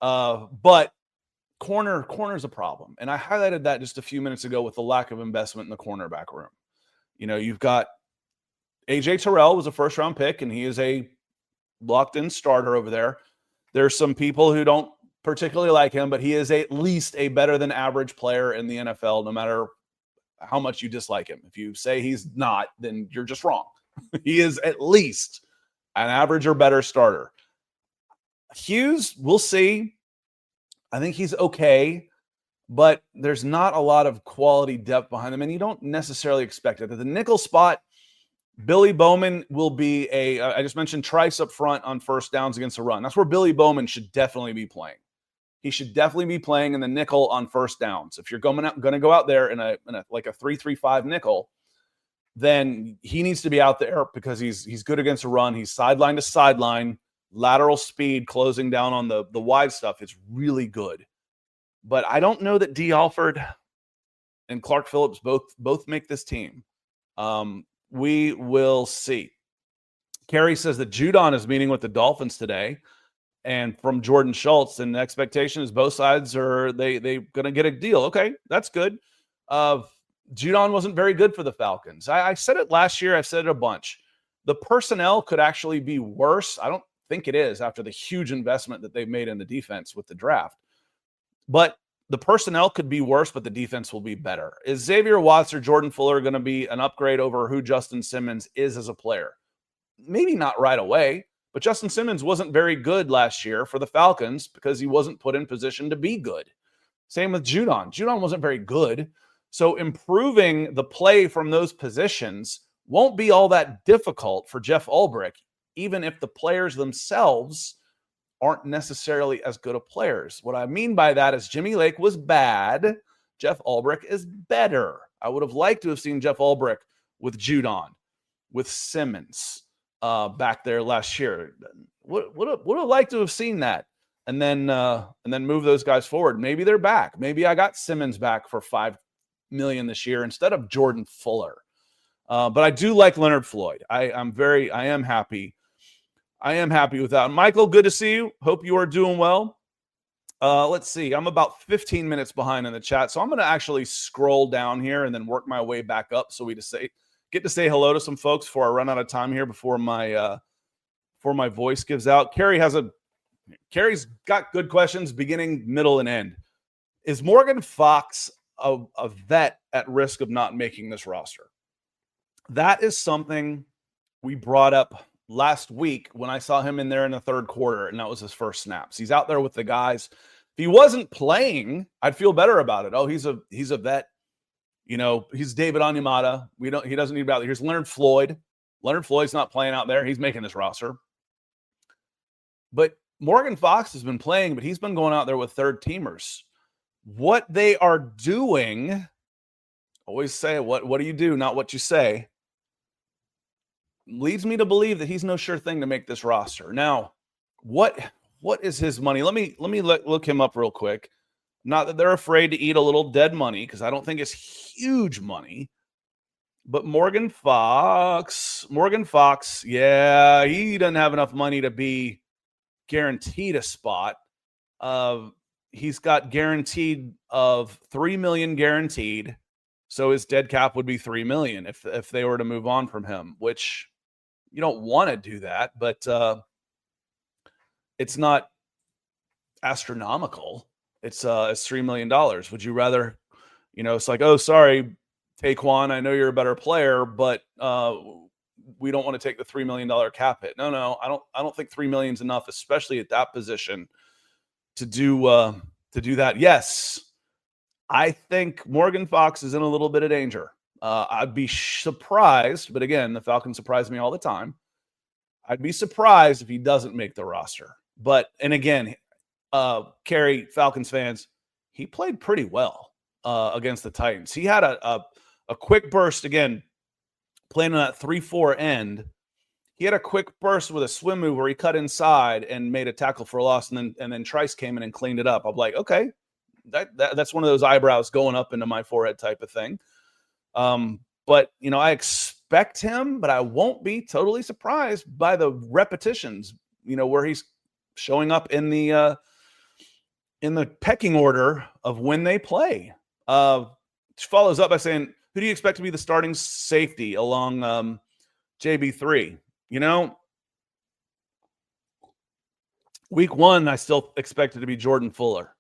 But corner's a problem. And I highlighted that just a few minutes ago with the lack of investment in the cornerback room. You know, you've got AJ Terrell was a first-round pick, and he is a locked-in starter over there. There's some people who don't particularly like him, but he is at least a better-than-average player in the NFL, no matter how much you dislike him. If you say he's not, then you're just wrong. He is at least an average or better starter. Hughes, we'll see. I think he's okay, but there's not a lot of quality depth behind him, and you don't necessarily expect it. At the nickel spot, Billy Bowman will be I just mentioned Trice up front on first downs against the run. That's where Billy Bowman should definitely be playing. He should definitely be playing in the nickel on first downs. If you're going to go out there in a like a 3-3-5 nickel, then he needs to be out there because he's good against a run. He's sideline to sideline, lateral speed, closing down on the wide stuff. It's really good. But I don't know that D. Alford and Clark Phillips both make this team. We will see. Kerry says that Judon is meeting with the Dolphins today, and from Jordan Schultz, and the expectation is both sides are they going to get a deal. Okay, that's good. Judon wasn't very good for the Falcons. I said it last year. I've said it a bunch. The personnel could actually be worse. I don't think it is after the huge investment that they've made in the defense with the draft. But the personnel could be worse, but the defense will be better. Is Xavier Watts or Jordan Fuller going to be an upgrade over who Justin Simmons is as a player? Maybe not right away, but Justin Simmons wasn't very good last year for the Falcons because he wasn't put in position to be good. Same with Judon. Judon wasn't very good. So improving the play from those positions won't be all that difficult for Jeff Ulbrich, even if the players themselves aren't necessarily as good of players. What I mean by that is Jimmy Lake was bad. Jeff Ulbrich is better. I would have liked to have seen Jeff Ulbrich with Judon, with Simmons back there last year. Would have liked to have seen that, and then move those guys forward. Maybe they're back. Maybe I got Simmons back for $5 million this year instead of Jordan Fuller. But I do like Leonard Floyd. I am happy. I am happy with that. Michael, good to see you. Hope you are doing well. Let's see. I'm about 15 minutes behind in the chat, so I'm going to actually scroll down here and then work my way back up so we get to say hello to some folks before I run out of time here before my voice gives out. Carrie's got good questions, beginning, middle, and end. Is Morgan Fox a vet at risk of not making this roster? That is something we brought up last week when I saw him in there in the third quarter, and that was his first snaps. He's out there with the guys. If he wasn't playing, I'd feel better about it. Oh, he's a vet. You know, he's David Onyemata. He doesn't need to be out there. Here's Leonard Floyd. Leonard Floyd's not playing out there. He's making this roster. But Morgan Fox has been playing, but he's been going out there with third teamers. What they are doing, always say what do you do, not what you say, leads me to believe that he's no sure thing to make this roster. Now, what is his money? Let me look him up real quick. Not that they're afraid to eat a little dead money, because I don't think it's huge money. But Morgan Fox, yeah, he doesn't have enough money to be guaranteed a spot. He's got guaranteed of $3 million guaranteed, so his dead cap would be $3 million if they were to move on from him, which you don't want to do that, but it's not astronomical. It's $3 million. Would you rather, it's like, oh, sorry, Taquan, I know you're a better player, but we don't want to take the $3 million cap hit. No, I don't think $3 million is enough, especially at that position, to do that. Yes, I think Morgan Fox is in a little bit of danger. I'd be surprised, but again, the Falcons surprise me all the time. I'd be surprised if he doesn't make the roster. But, and again, Kerry, Falcons fans, he played pretty well against the Titans. He had a quick burst, again, playing on that 3-4 end. He had a quick burst with a swim move where he cut inside and made a tackle for a loss, and then Trice came in and cleaned it up. I'm like, okay, that's one of those eyebrows going up into my forehead type of thing. But, I expect him, but I won't be totally surprised by the repetitions, where he's showing up in the pecking order of when they play. Follows up by saying, who do you expect to be the starting safety along JB3? Week 1, I still expect it to be Jordan Fuller.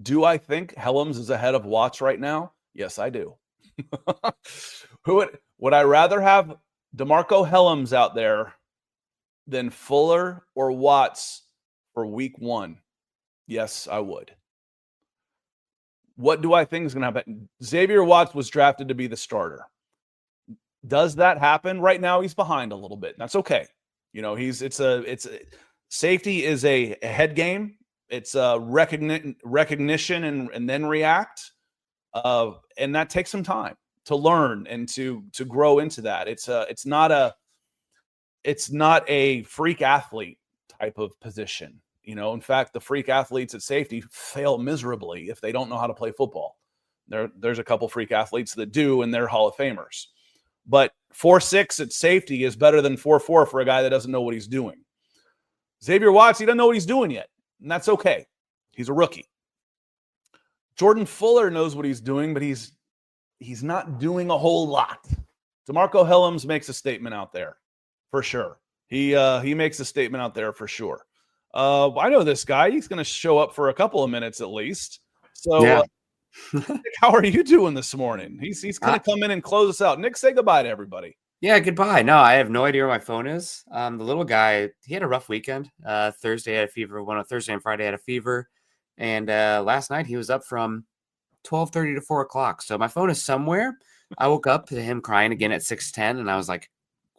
Do I think Helms is ahead of Watts right now? Yes, I do. Would I rather have DeMarco Helms out there than Fuller or Watts for week 1? Yes, I would. What do I think is going to happen? Xavier Watts was drafted to be the starter. Does that happen? Right now, he's behind a little bit. That's okay. Safety is a head game. It's a recognition and then react. And that takes some time to learn and to grow into that. It's not a freak athlete type of position. In fact, the freak athletes at safety fail miserably if they don't know how to play football. There's a couple freak athletes that do, and they're Hall of Famers. But 4.6 at safety is better than 4.4 for a guy that doesn't know what he's doing. Xavier Watts, he doesn't know what he's doing yet, and that's okay. He's a rookie. Jordan Fuller knows what he's doing, but he's not doing a whole lot. DeMarco Helms makes a statement out there for sure. He makes a statement out there for sure. I know this guy. He's going to show up for a couple of minutes at least. So, yeah. Nick, how are you doing this morning? He's going to come in and close us out. Nick, say goodbye to everybody. Yeah, goodbye. No, I have no idea where my phone is. The little guy, he had a rough weekend. Thursday had a fever. Thursday and Friday had a fever. And last night he was up from 12:30 to 4 o'clock. So my phone is somewhere. I woke up to him crying again at 6:10, and I was like,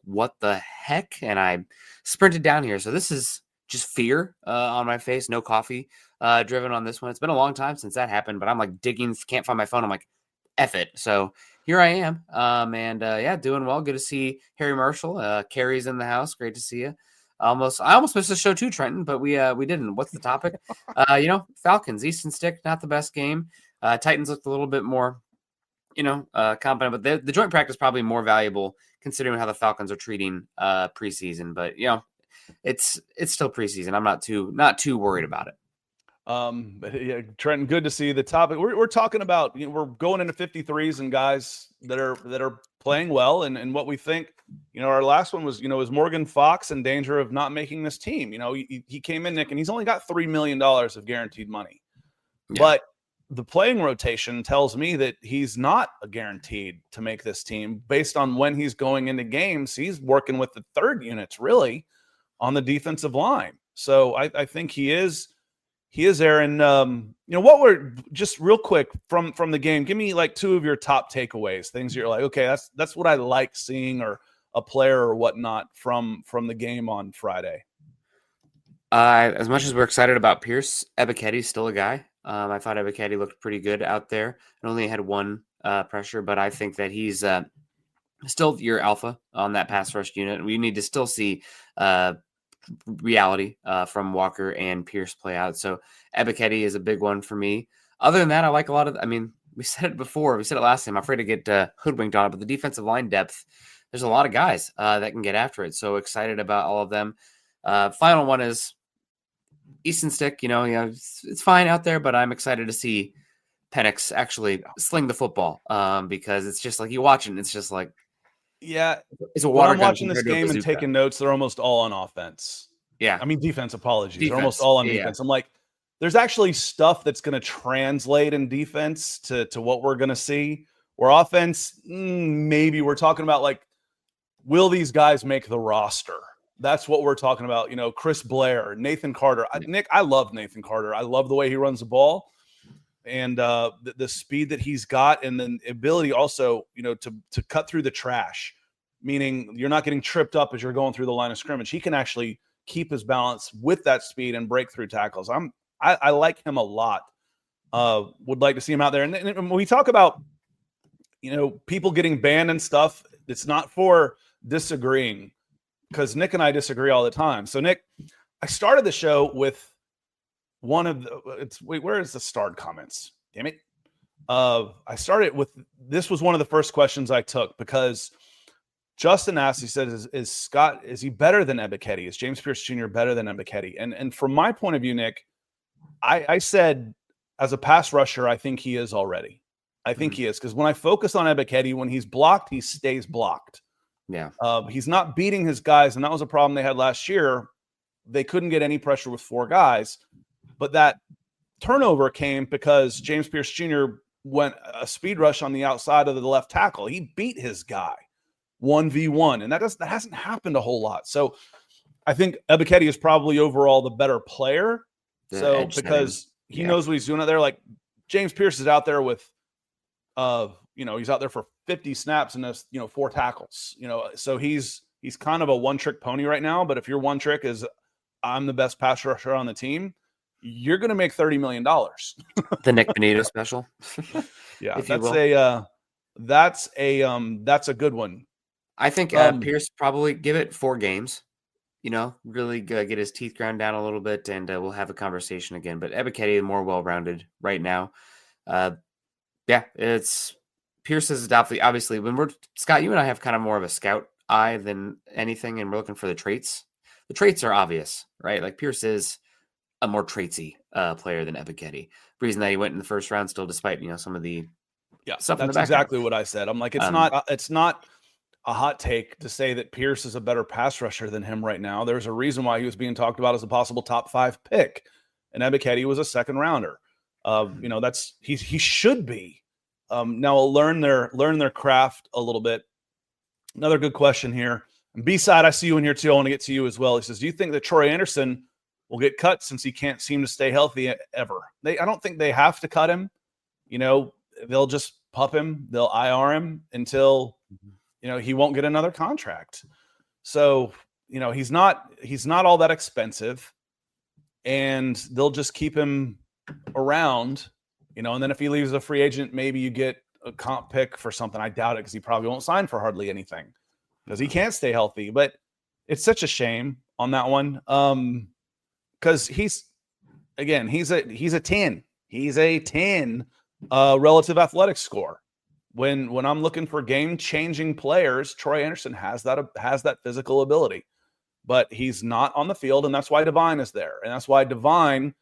what the heck? And I sprinted down here. So this is just fear on my face. No coffee driven on this one. It's been a long time since that happened, but I'm like digging, can't find my phone. I'm like, F it. So here I am. Yeah, doing well. Good to see Harry Marshall. Carrie's in the house. Great to see you. I almost missed the show too, Trenton, but we didn't. What's the topic? Falcons, Easton Stick, not the best game. Titans looked a little bit more, competent, but the joint practice probably more valuable considering how the Falcons are treating preseason. But it's still preseason. I'm not too worried about it. But yeah, Trenton, good to see you. The topic we're talking about, we're going into 53s and guys that are playing well, and what we think. Our last one was, is Morgan Fox in danger of not making this team? He came in, Nick, and he's only got $3 million of guaranteed money, but the playing rotation tells me that he's not guaranteed to make this team based on when he's going into games. He's working with the third units really on the defensive line. So I think he is there. And, what we're just real quick from the game, give me like 2 of your top takeaways, things you're like, okay, that's what I like seeing, or a player or whatnot from the game on Friday? As much as we're excited about Pierce, Ebiketti's still a guy. I thought Ebiketti looked pretty good out there and only had one pressure, but I think that he's still your alpha on that pass rush unit. We need to still see reality from Walker and Pierce play out. So Ebiketti is a big one for me. Other than that, I like a lot of, we said it before, we said it last time, I'm afraid to get hoodwinked on it, but the defensive line depth, there's a lot of guys that can get after it. So excited about all of them. Final one is Easton Stick. It's fine out there, but I'm excited to see Penix actually sling the football because it's just like you watch it and it's just like, yeah, it's a water I'm watching this game and taking notes. They're almost all on offense. Yeah. Defense, apologies. They're almost all on defense. I'm like, there's actually stuff that's going to translate in defense to what we're going to see. Where offense, maybe we're talking about like, will these guys make the roster? That's what we're talking about. Chris Blair, Nathan Carter. Nick, I love Nathan Carter. I love the way he runs the ball and the speed that he's got, and then ability also, to cut through the trash, meaning you're not getting tripped up as you're going through the line of scrimmage. He can actually keep his balance with that speed and break through tackles. I like him a lot. Would like to see him out there. And when we talk about, people getting banned and stuff, it's not for disagreeing, because Nick and I disagree all the time. So Nick, I started the show with one of where is the starred comments? Damn it. I started with, this was one of the first questions I took because Justin asked, he said, is Scott, is he better than Ebiketti? Is James Pierce Jr. better than Ebiketti? And from my point of view, Nick, I said, as a pass rusher, I think he is already. I think he is, because when I focus on Ebiketti, when he's blocked, he stays blocked. Yeah. He's not beating his guys, and that was a problem they had last year. They couldn't get any pressure with 4 guys, but that turnover came because James Pierce Jr. went a speed rush on the outside of the left tackle. He beat his guy 1v1, and that hasn't happened a whole lot. So I think Ebiketti is probably overall the better player. So because he knows what he's doing out there. Like James Pierce is out there with, he's out there for 50 snaps and 4 tackles. So he's kind of a one-trick pony right now. But if your one trick is I'm the best pass rusher on the team, you're going to make $30 million. The Nick Benito special. Yeah, that's a good one. I think Pierce probably give it 4 games. Really get his teeth ground down a little bit, and we'll have a conversation again. But Ebiketti more well-rounded right now. It's Pierce is obviously when Scott, you and I have kind of more of a scout eye than anything, and we're looking for the traits. The traits are obvious, right? Like Pierce is a more traitsy player than Ebiketti. The reason that he went in the first round still, despite some of the stuff. That's exactly what I said. I'm like, it's not a hot take to say that Pierce is a better pass rusher than him right now. There's a reason why he was being talked about as a possible top 5 pick, and Ebiketti was a second rounder. He should be. Now I'll learn their craft a little bit. Another good question here. And B-side, I see you in here too. I want to get to you as well. He says, do you think that Troy Anderson will get cut since he can't seem to stay healthy ever? I don't think they have to cut him. They'll just pup him. They'll IR him until he won't get another contract. So, he's not all that expensive, and they'll just keep him around, and then if he leaves a free agent, maybe you get a comp pick for something. I doubt it, because he probably won't sign for hardly anything because he can't stay healthy. But it's such a shame on that one. Because he's a 10. He's a 10 relative athletic score. When I'm looking for game-changing players, Troy Anderson has that physical ability, but he's not on the field, and that's why Devine is there, and that's why Devine,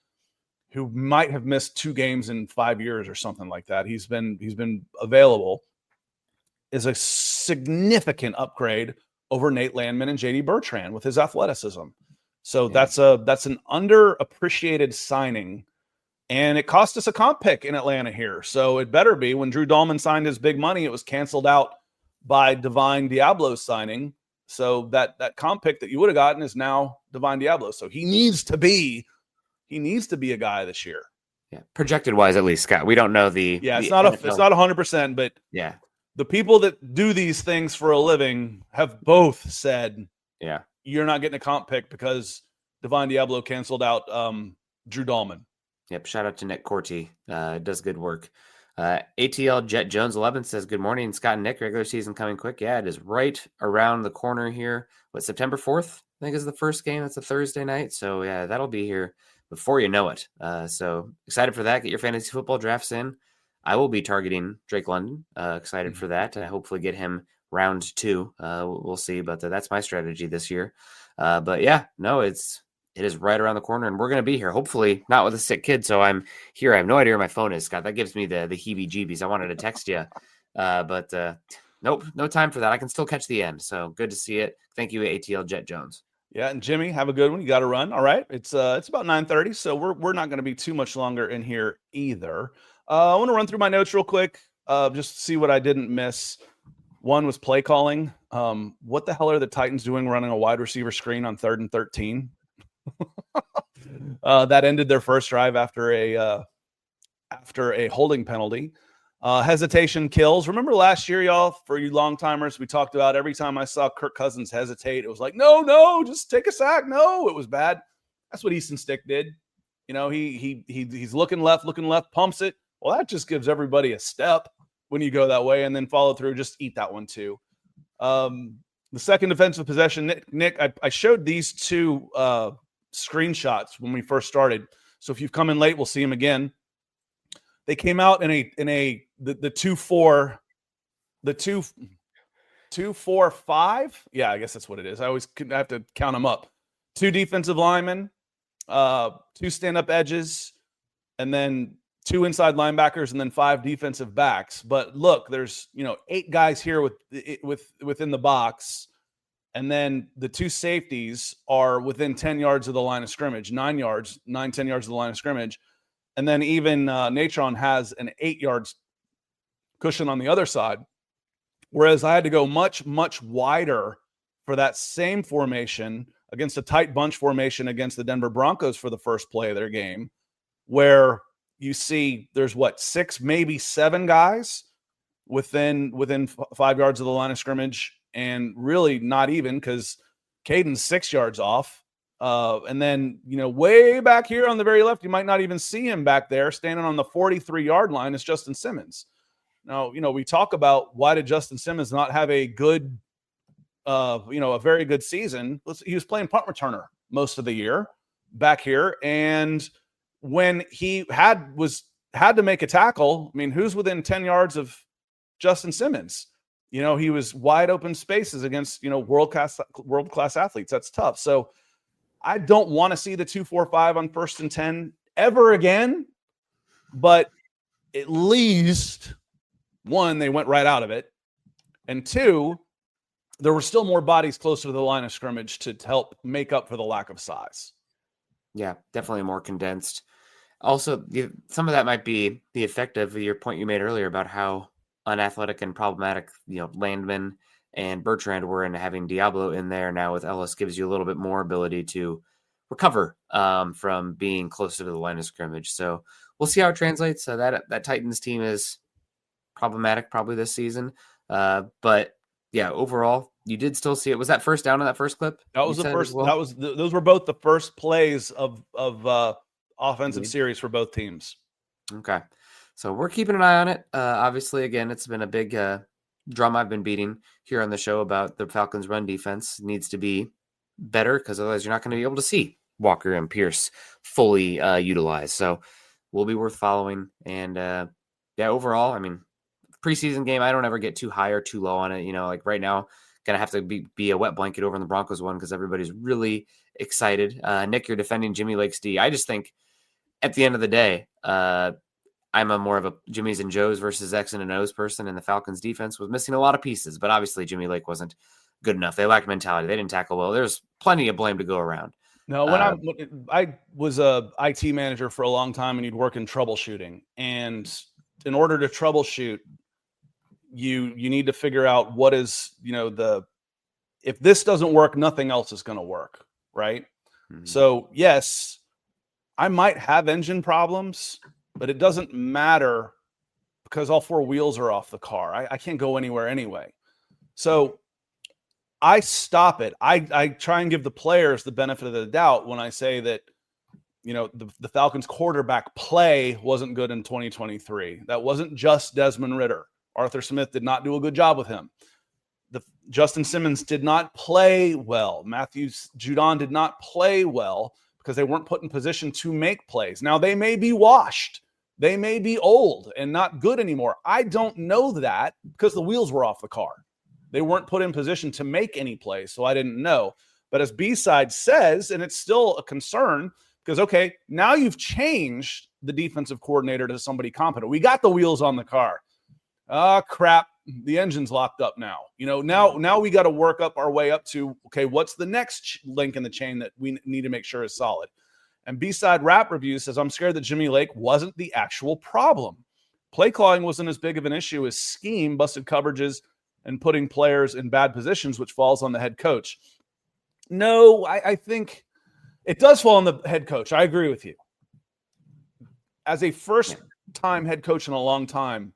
who might have missed 2 games in 5 years or something like that, he's been available, is a significant upgrade over Nate Landman and JD Bertrand with his athleticism. So that's an underappreciated signing. And it cost us a comp pick in Atlanta here. So it better be. When Drew Dahlman signed his big money, it was canceled out by Divine Diablo's signing. So that comp pick that you would have gotten is now Divine Diablo. So he needs to be a guy this year. Yeah. Projected wise, at least, Scott. We don't know the it's not 100%, but the people that do these things for a living have both said, yeah, you're not getting a comp pick because Divine Diablo canceled out Drew Dahlman. Yep. Shout out to Nick Corti. Does good work. ATL Jet Jones 11 says, good morning, Scott and Nick. Regular season coming quick. Yeah, it is right around the corner here. September 4th, I think, is the first game. That's a Thursday night. So, yeah, that'll be here before you know it. So excited for that. Get your fantasy football drafts in. I will be targeting Drake London. Excited for that. Hopefully get him round 2. We'll see. But that's my strategy this year. But, yeah, no, it is right around the corner, and we're going to be here. Hopefully not with a sick kid. So I'm here. I have no idea where my phone is, Scott. That gives me the heebie-jeebies. I wanted to text you, but nope, no time for that. I can still catch the end. So good to see it. Thank you, ATL Jet Jones. Yeah, and Jimmy, have a good one. You got to run. All right, it's about 9:30, so we're not going to be too much longer in here either. I want to run through my notes real quick, just to see what I didn't miss. One was play calling. What the hell are the Titans doing running a wide receiver screen on 3rd and 13? That ended their first drive after a holding penalty. Hesitation kills. Remember last year, y'all, for you long timers, we talked about every time I saw Kirk Cousins hesitate, it was like, no, just take a sack. No, it was bad. That's what Easton Stick did. You know, he's looking left, pumps it. Well, that just gives everybody a step when you go that way, and then follow through. Just eat that one too. The second defensive possession, Nick, I showed these two screenshots when we first started. So if you've come in late, we'll see them again. They came out in the 2-4, the 2-4-5. Yeah, I guess that's what it is. I have to count them up. 2 defensive linemen, 2 stand-up edges, and then 2 inside linebackers, and then 5 defensive backs. But look, there's 8 guys here within the box. And then the 2 safeties are within 10 yards of the line of scrimmage, 10 yards of the line of scrimmage. And then even Natron has an 8 yards cushion on the other side. Whereas I had to go much, much wider for that same formation against a tight bunch formation against the Denver Broncos for the first play of their game, where you see there's 6, maybe 7 guys within 5 yards of the line of scrimmage. And really not even, because Caden's 6 yards off. And then, way back here on the very left, you might not even see him back there standing on the 43-yard line is Justin Simmons. Now, we talk about why did Justin Simmons not have a good, a very good season. He was playing punt returner most of the year back here. And when he had to make a tackle, who's within 10 yards of Justin Simmons? He was wide open spaces against, world-class athletes. That's tough. So I don't want to see the 2-4-5 on 1st and 10 ever again. But at least, 1, they went right out of it. And 2, there were still more bodies closer to the line of scrimmage to help make up for the lack of size. Yeah, definitely more condensed. Also, some of that might be the effect of your point you made earlier about how unathletic and problematic, Landman and Bertrand were, and having Diablo in there now with Ellis gives you a little bit more ability to recover from being closer to the line of scrimmage. So we'll see how it translates. That Titans team is problematic probably this season. But yeah, overall, you did still see it. Was that first down in that first clip? That was the first. Well? Those were both the first plays of offensive series for both teams. Okay. So we're keeping an eye on it. Obviously, again, it's been a big drum I've been beating here on the show about the Falcons' run defense. It needs to be better, because otherwise you're not going to be able to see Walker and Pierce fully utilized. So will be worth following. And overall, preseason game, I don't ever get too high or too low on it. Like right now, going to have to be a wet blanket over in the Broncos one, because everybody's really excited. Nick, you're defending Jimmy Lake's D. I just think at the end of the day, I'm more of a Jimmy's and Joe's versus X and O's person, and the Falcons defense was missing a lot of pieces, but obviously Jimmy Lake wasn't good enough. They lacked mentality. They didn't tackle well. There's plenty of blame to go around. No, when I was a IT manager for a long time, and you'd work in troubleshooting, and in order to troubleshoot, you need to figure out what is, if this doesn't work, nothing else is going to work. Right. Mm-hmm. So yes, I might have engine problems, but it doesn't matter because all four wheels are off the car. I can't go anywhere anyway. So I stop it. I try and give the players the benefit of the doubt when I say that, the Falcons quarterback play wasn't good in 2023. That wasn't just Desmond Ridder. Arthur Smith did not do a good job with him. Justin Simmons did not play well. Matthew Judon did not play well because they weren't put in position to make plays. Now, they may be washed. They may be old and not good anymore. I don't know that because the wheels were off the car. They weren't put in position to make any plays, so I didn't know. But as B-Side says, and it's still a concern, because, okay, now you've changed the defensive coordinator to somebody competent. We got the wheels on the car. Oh, crap. The engine's locked up now. Now we got to work up our way up to, okay, what's the next link in the chain that we need to make sure is solid? And B-Side Rap Review says, I'm scared that Jimmy Lake wasn't the actual problem. Play calling wasn't as big of an issue as scheme, busted coverages, and putting players in bad positions, which falls on the head coach. No, I think it does fall on the head coach. I agree with you. As a first-time head coach in a long time,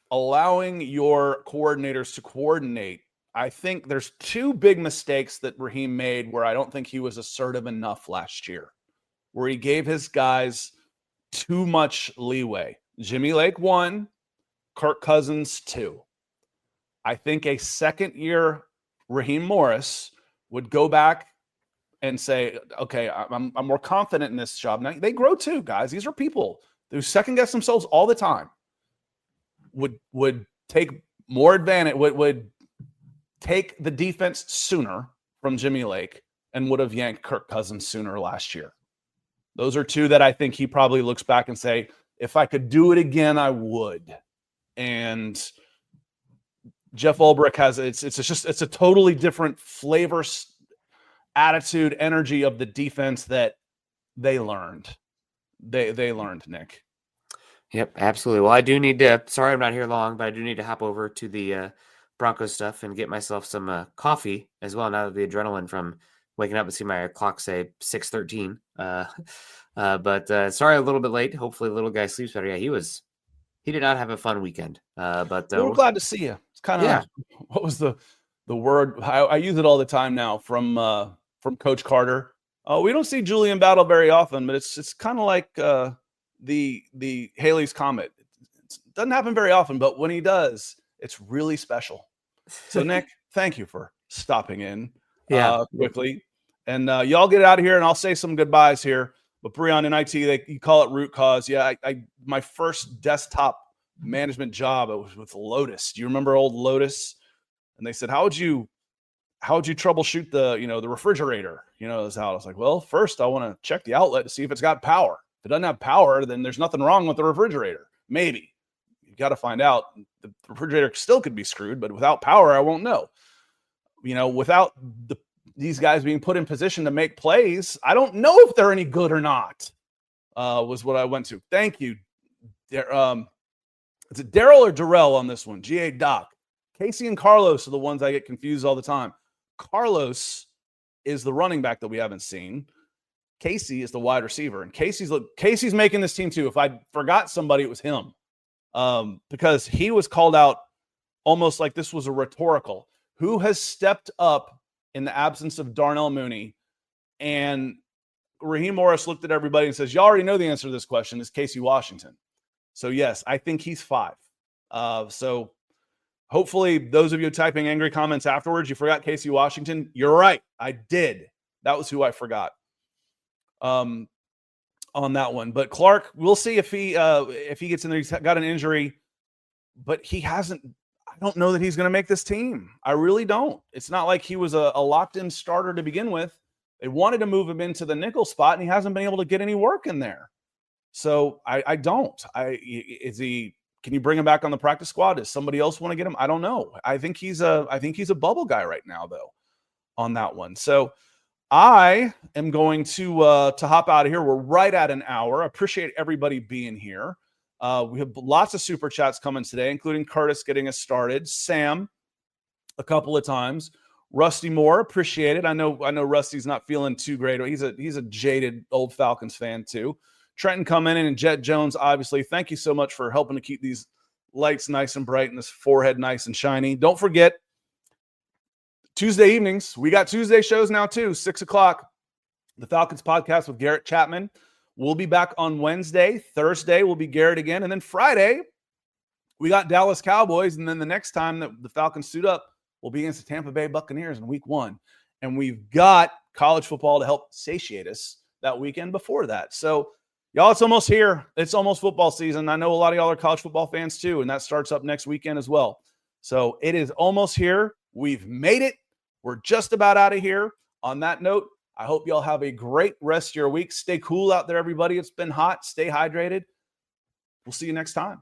allowing your coordinators to coordinate, I think there's two big mistakes that Raheem made where I don't think he was assertive enough last year, where he gave his guys too much leeway. Jimmy Lake 1, Kirk Cousins 2. I think a second-year Raheem Morris would go back and say, okay, I'm more confident in this job. Now, they grow too, guys. These are people who second-guess themselves all the time. Would take more advantage, would take the defense sooner from Jimmy Lake and would have yanked Kirk Cousins sooner last year. Those are two that I think he probably looks back and say, if I could do it again, I would. And Jeff Ulbrich has it's a totally different flavor, attitude, energy of the defense that they learned. They learned, Nick. Yep, absolutely. Well, I do need to, sorry I'm not here long, but I do need to hop over to the Broncos stuff and get myself some coffee as well, now that the adrenaline from waking up and see my clock say 6:13. But sorry, a little bit late. Hopefully the little guy sleeps better. Yeah, he did not have a fun weekend. But we're glad to see you. It's kind of, what was the word? I use it all the time now from Coach Carter. Oh, we don't see Julian Battle very often, but it's kind of like the Halley's Comet. It doesn't happen very often, but when he does, it's really special. So, Nick, thank you for stopping in quickly. And y'all get out of here, and I'll say some goodbyes here. But Breon in IT, you call it root cause. Yeah, I my first desktop management job, it was with Lotus. Do you remember old Lotus? And they said, how would you troubleshoot the refrigerator? Is how I was like, well, first I want to check the outlet to see if it's got power. If it doesn't have power, then there's nothing wrong with the refrigerator. Maybe. You got to find out. The refrigerator still could be screwed, but without power, I won't know. Without these guys being put in position to make plays, I don't know if they're any good or not, was what I went to. Thank you. Is it Daryl or Darrell on this one? G.A. Doc. Casey and Carlos are the ones I get confused all the time. Carlos is the running back that we haven't seen. Casey is the wide receiver, and Casey's making this team too. If I forgot somebody, it was him, because he was called out almost like this was a rhetorical. Who has stepped up in the absence of Darnell Mooney? And Raheem Morris looked at everybody and says, "You already know the answer to this question. Is Casey Washington?" So yes, I think he's 5. So hopefully, those of you typing angry comments afterwards, you forgot Casey Washington. You're right, I did. That was who I forgot. On that one, but Clark, we'll see if he gets in there. He's got an injury, but he hasn't. I don't know that he's going to make this team. I really don't. It's not like he was a locked-in starter to begin with. They wanted to move him into the nickel spot, and he hasn't been able to get any work in there. So I don't. Is he? Can you bring him back on the practice squad? Does somebody else want to get him? I don't know. I think he's a bubble guy right now, though, on that one. So I am going to hop out of here. We're right at an hour. I appreciate everybody being here. We have lots of super chats coming today, including Curtis getting us started. Sam, a couple of times. Rusty Moore, appreciate it. I know Rusty's not feeling too great. He's a jaded old Falcons fan too. Trenton coming in, and Jet Jones, obviously. Thank you so much for helping to keep these lights nice and bright and this forehead nice and shiny. Don't forget, Tuesday evenings, we got Tuesday shows now too, 6 o'clock. The Falcons Podcast with Garrett Chapman. We'll be back on Wednesday. Thursday will be Garrett again. And then Friday, we got Dallas Cowboys. And then the next time that the Falcons suit up will be against the Tampa Bay Buccaneers in week 1. And we've got college football to help satiate us that weekend before that. So, y'all, it's almost here. It's almost football season. I know a lot of y'all are college football fans too, and that starts up next weekend as well. So it is almost here. We've made it. We're just about out of here. On that note, I hope y'all have a great rest of your week. Stay cool out there, everybody. It's been hot. Stay hydrated. We'll see you next time.